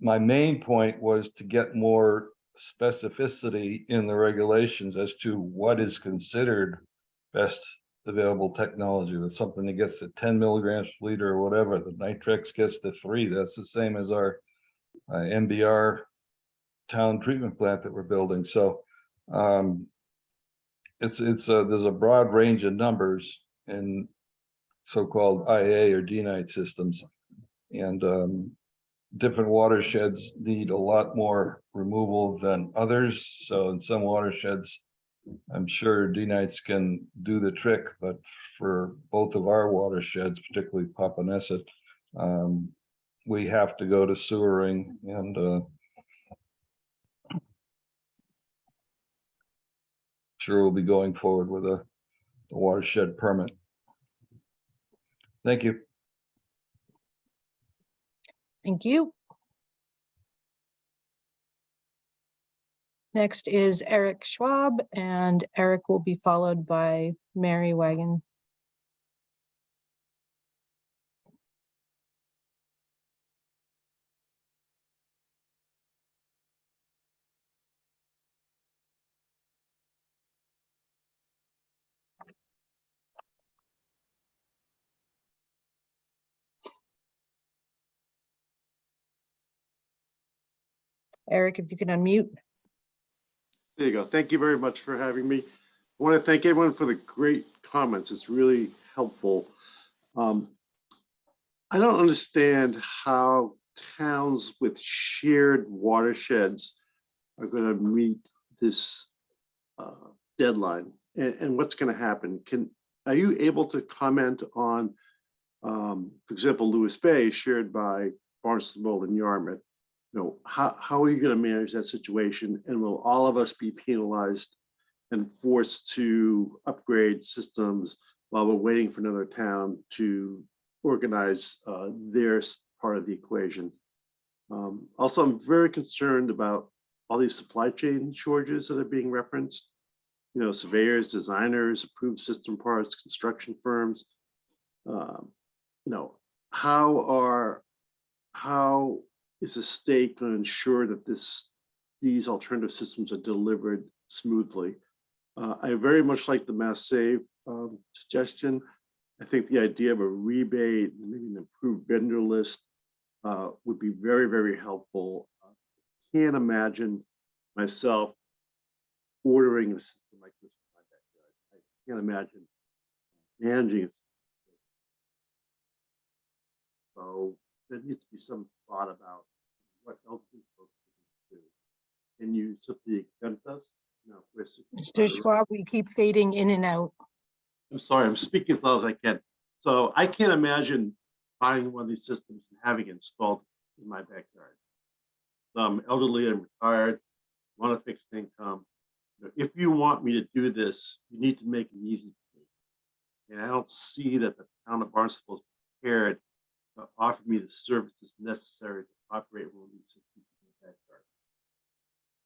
My main point was to get more specificity in the regulations as to what is considered best available technology. With something that gets to 10 milligrams per liter or whatever, the Nitrex gets to 3. That's the same as our MBR town treatment plant that we're building. So there's a broad range of numbers in so-called IA or D-night systems, and different watersheds need a lot more removal than others. So in some watersheds, I'm sure D-nights can do the trick, but for both of our watersheds, particularly Papaneset, we have to go to sewering, and sure we'll be going forward with a watershed permit. Thank you. Thank you. Next is Eric Schwab, and Eric will be followed by Mary Wagon. Eric, if you can unmute. There you go. Thank you very much for having me. I want to thank everyone for the great comments. It's really helpful. I don't understand how towns with shared watersheds are going to meet this deadline and what's going to happen. Are you able to comment on, for example, Lewis Bay shared by Barnstable and Yarmouth? You know, how are you going to manage that situation? And will all of us be penalized and forced to upgrade systems while we're waiting for another town to organize their part of the equation? Also, I'm very concerned about all these supply chain shortages that are being referenced. You know, surveyors, designers, approved system parts, construction firms. You know, how is the state going to ensure that these alternative systems are delivered smoothly? I very much like the Mass Save suggestion. I think the idea of a rebate, maybe an improved vendor list would be very, very helpful. Can't imagine myself ordering a system like this for my backyard. I can't imagine managing it. So there needs to be some thought about what else we're supposed to do. Can you simply exempt us? No, Mr. Schwab, we keep fading in and out. I'm sorry, I'm speaking as loud as I can. So I can't imagine buying one of these systems and having it installed in my backyard. I'm elderly, I'm retired, want a fixed income. If you want me to do this, you need to make it easy for me. And I don't see that the town of Barnstable is prepared to offer me the services necessary to operate one of these systems in the backyard.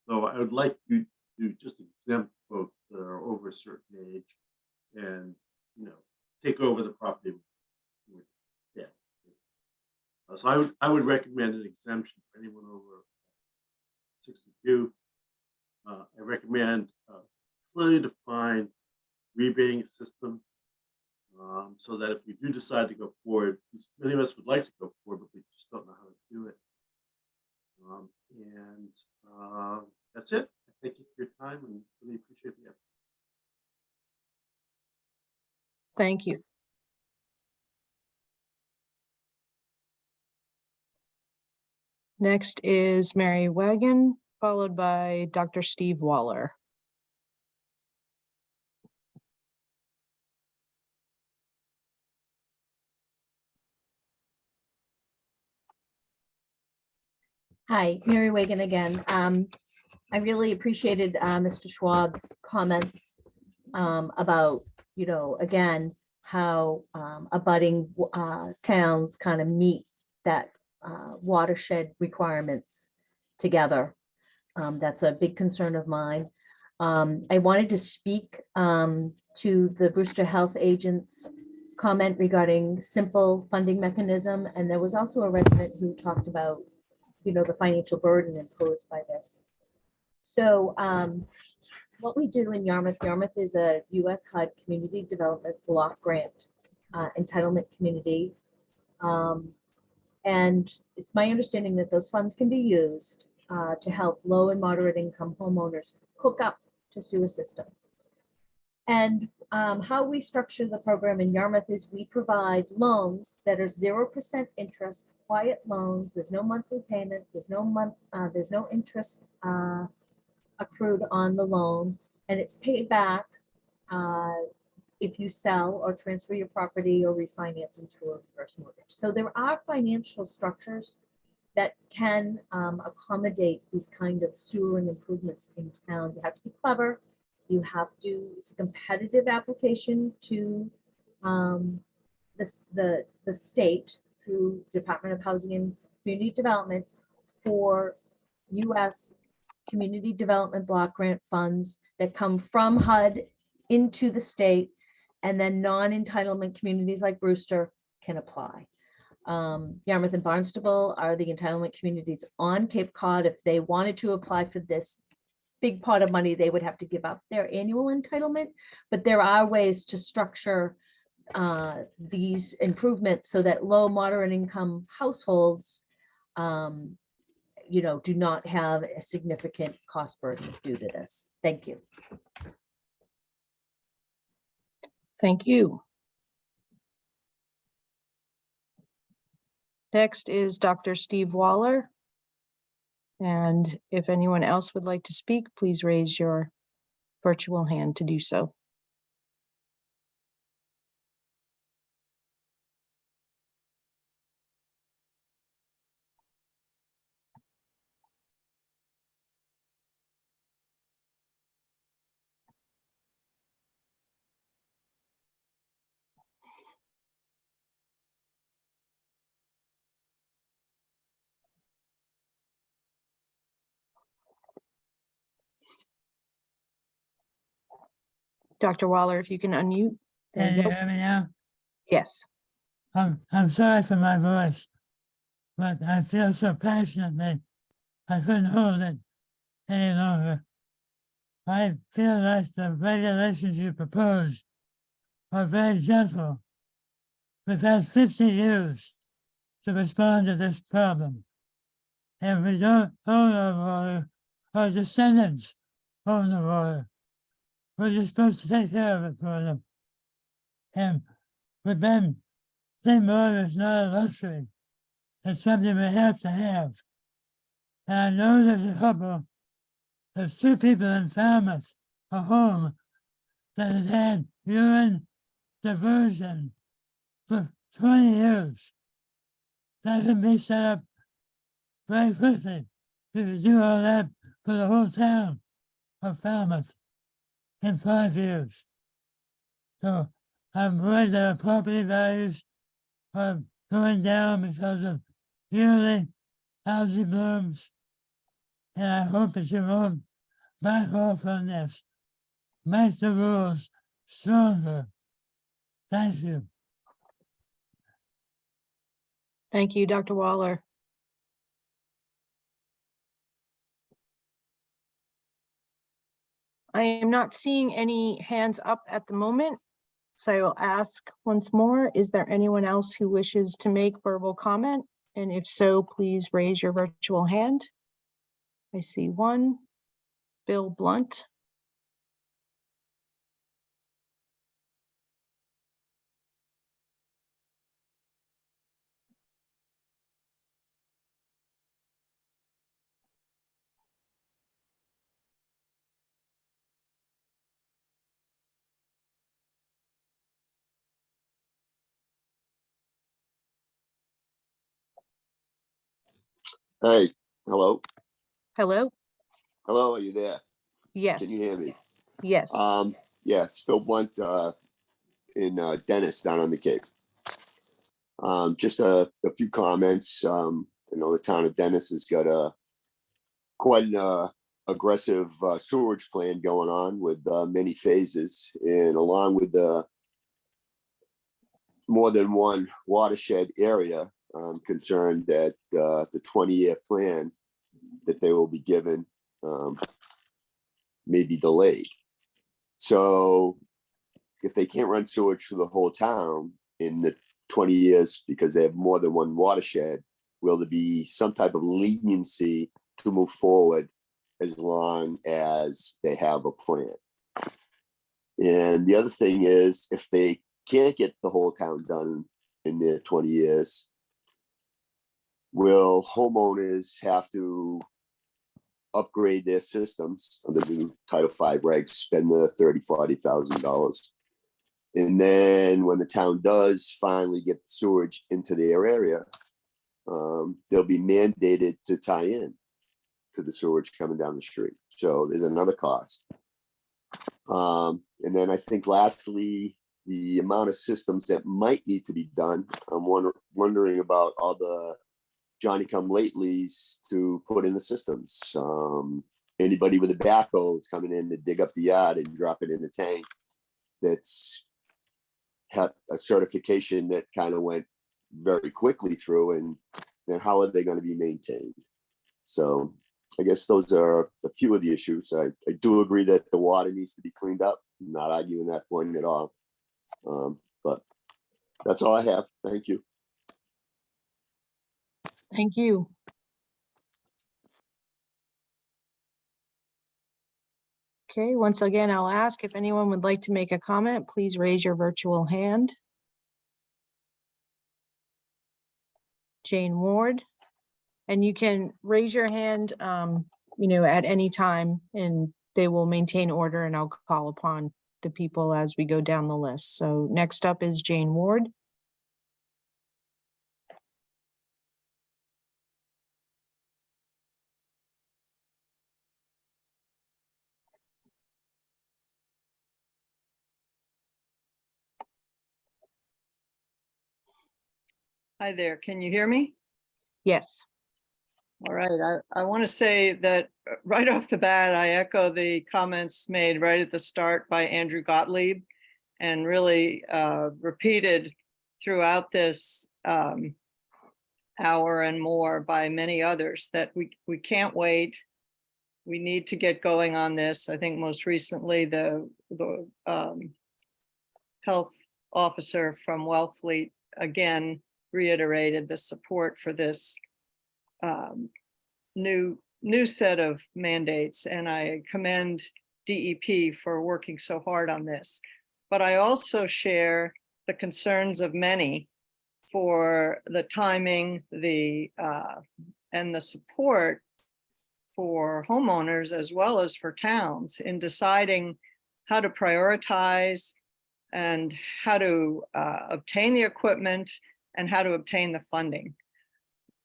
So I would like you to just exempt folks that are over a certain age and, you know, take over the property. Yeah. So I would recommend an exemption for anyone over 62. I recommend a clearly defined rebating system so that if we do decide to go forward, many of us would like to go forward, but we just don't know how to do it. That's it. Thank you for your time and really appreciate the effort. Thank you. Next is Mary Wagon, followed by Dr. Steve Waller. Hi, Mary Wagon again. I really appreciated Mr. Schwab's comments about, you know, again, how abutting towns kind of meet that watershed requirements together. That's a big concern of mine. I wanted to speak to the Brewster Health Agent's comment regarding simple funding mechanism. And there was also a resident who talked about, you know, the financial burden imposed by this. So what we do in Yarmouth is a US HUD Community Development Block Grant entitlement community. And it's my understanding that those funds can be used to help low and moderate income homeowners hook up to sewer systems. And how we structure the program in Yarmouth is we provide loans that are 0% interest, quiet loans. There's no monthly payment. There's no interest accrued on the loan, and it's paid back if you sell or transfer your property or refinance into a reverse mortgage. So there are financial structures that can accommodate these kind of sewering improvements in town. You have to be clever. You have to, it's a competitive application to the state through Department of Housing and Community Development for US Community Development Block Grant funds that come from HUD into the state, and then non-entitlement communities like Brewster can apply. Yarmouth and Barnstable are the entitlement communities on Cape Cod. If they wanted to apply for this big pot of money, they would have to give up their annual entitlement, but there are ways to structure these improvements so that low, moderate income households you know, do not have a significant cost burden due to this. Thank you. Thank you. Next is Dr. Steve Waller. And if anyone else would like to speak, please raise your virtual hand to do so. Dr. Waller, if you can unmute. There Can you you go. hear me now? Yes. I'm sorry for my voice, but I feel so passionately, I couldn't hold it any longer. I feel like the regulations you propose are very gentle. We've had 50 years to respond to this problem. And we don't own our water, our descendants own the water. We're just supposed to take care of it for them. And with them, clean water is not a luxury. It's something we have to have. And I know there's two people in Falmouth, a home, that has had urine diversion for 20 years. That can be set up very quickly if you do all that for the whole town of Falmouth in 5 years. So I'm worried that our property values are going down because of yearly algae blooms. And I hope that you won't back off on this. Make the rules stronger. Thank you. Thank you, Dr. Waller. I am not seeing any hands up at the moment, so I will ask once more, is there anyone else who wishes to make verbal comment? And if so, please raise your virtual hand. I see one, Bill Blunt. Hey, hello. Hello? Hello, are you there? Yes. Can you hear me? Yes. Yeah, it's Bill Blunt in Dennis down on the Cape. Just a few comments. I know the town of Dennis has got quite an aggressive sewerage plan going on with many phases, and along with the more than one watershed area. I'm concerned that the 20-year plan that they will be given may be delayed. So if they can't run sewage through the whole town in the 20 years because they have more than one watershed, will there be some type of leniency to move forward as long as they have a plan? And the other thing is, if they can't get the whole town done in their 20 years, will homeowners have to upgrade their systems under the new Title V regs, spend the $30,000-$40,000? And then when the town does finally get sewage into their area, they'll be mandated to tie in to the sewage coming down the street. So there's another cost. And then I think lastly, the amount of systems that might need to be done. I'm wondering about all the Johnny-come-latelys to put in the systems. Anybody with a backhoe is coming in to dig up the yard and drop it in the tank that's had a certification that kind of went very quickly through, and then how are they going to be maintained? So I guess those are a few of the issues. I do agree that the water needs to be cleaned up. I'm not arguing that point at all. But that's all I have. Thank you. Thank you. Okay, once again, I'll ask if anyone would like to make a comment, please raise your virtual hand. Jane Ward. And you can raise your hand, at any time, and they will maintain order, and I'll call upon the people as we go down the list. So next up is Jane Ward. Hi there, can you hear me? Yes. All right, I want to say that right off the bat, I echo the comments made right at the start by Andrew Gottlieb and really repeated throughout this hour and more by many others that we can't wait. We need to get going on this. I think most recently the health officer from Wellfleet again reiterated the support for this new set of mandates, and I commend DEP for working so hard on this. But I also share the concerns of many for the timing, and the support for homeowners as well as for towns in deciding how to prioritize and how to obtain the equipment and how to obtain the funding.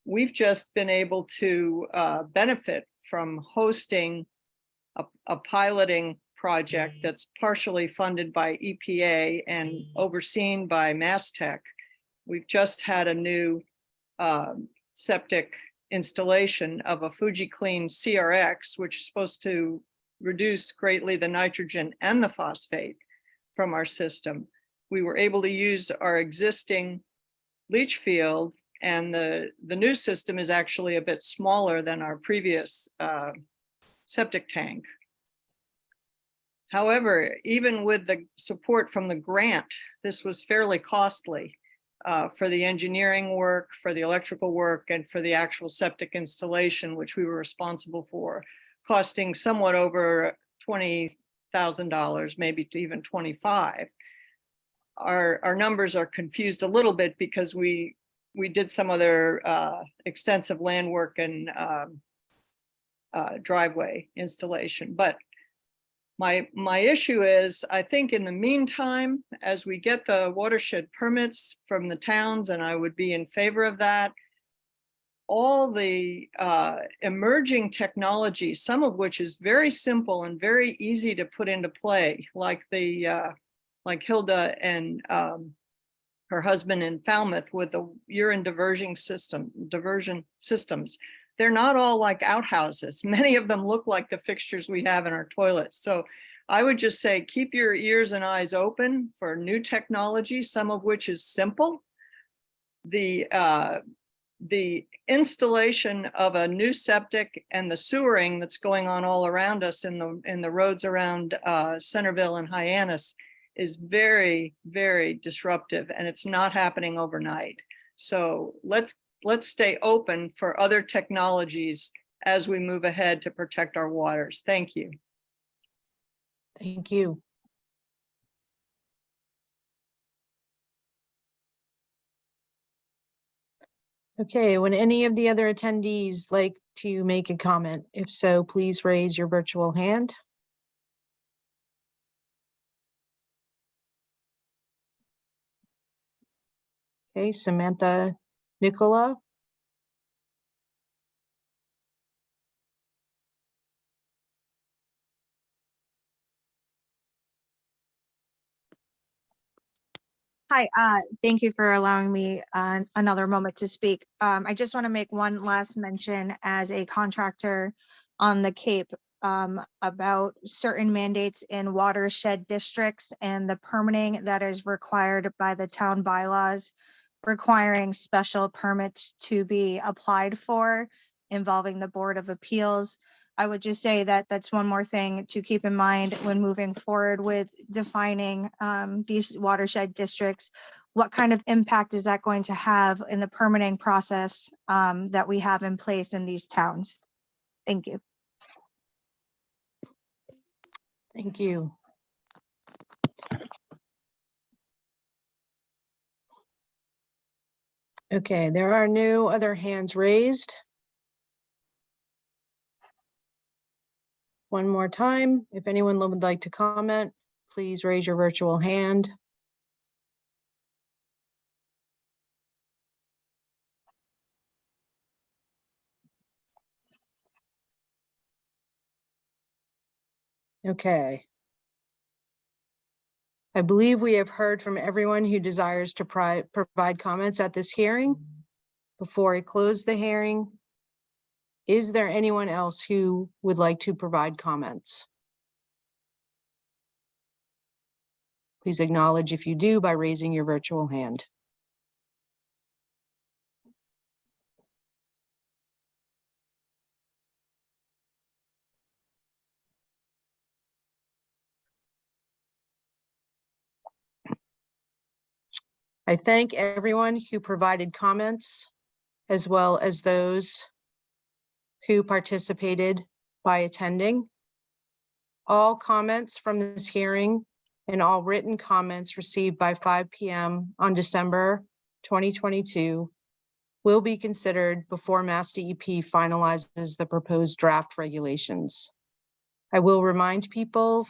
We've just been able to benefit from hosting a piloting project that's partially funded by EPA and overseen by MassDEP. We've just had a new septic installation of a FujiClean CRX, which is supposed to reduce greatly the nitrogen and the phosphate from our system. We were able to use our existing leach field, and the new system is actually a bit smaller than our previous septic tank. However, even with the support from the grant, this was fairly costly for the engineering work, for the electrical work, and for the actual septic installation, which we were responsible for, costing somewhat over $20,000, maybe even $25,000. Our numbers are confused a little bit because we did some other extensive land work and driveway installation. But my issue is, I think in the meantime, as we get the watershed permits from the towns, and I would be in favor of that, all the emerging technology, some of which is very simple and very easy to put into play, like Hilda and her husband in Falmouth with the urine diversion systems. They're not all like outhouses. Many of them look like the fixtures we have in our toilets. So I would just say, keep your ears and eyes open for new technology, some of which is simple. The installation of a new septic and the sewering that's going on all around us in the roads around Centerville and Hyannis is very, very disruptive, and it's not happening overnight. So let's stay open for other technologies as we move ahead to protect our waters. Thank you. Thank you. Okay, would any of the other attendees like to make a comment? If so, please raise your virtual hand. Okay, Samantha Nicola. Hi, thank you for allowing me another moment to speak. I just want to make one last mention as a contractor on the Cape about certain mandates in watershed districts and the permitting that is required by the town bylaws, requiring special permits to be applied for involving the Board of Appeals. I would just say that that's one more thing to keep in mind when moving forward with defining these watershed districts. What kind of impact is that going to have in the permitting process that we have in place in these towns? Thank you. Thank you. Okay, there are no other hands raised. One more time, if anyone would like to comment, please raise your virtual hand. Okay. I believe we have heard from everyone who desires to provide comments at this hearing. Before I close the hearing, is there anyone else who would like to provide comments? Please acknowledge if you do by raising your virtual hand. I thank everyone who provided comments, as well as those who participated by attending. All comments from this hearing and all written comments received by 5 p.m. on December 2022 will be considered before MassDEP finalizes the proposed draft regulations. I will remind people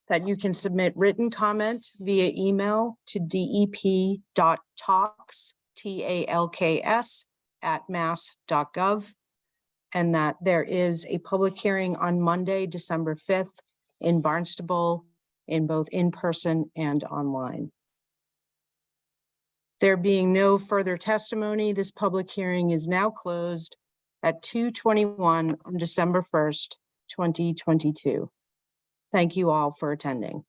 that you can submit written comment via email to dep.talks, TALKS, @mass.gov, and that there is a public hearing on Monday, December 5th in Barnstable, in both in-person and online. There being no further testimony, this public hearing is now closed at 2:21 on December 1st, 2022. Thank you all for attending.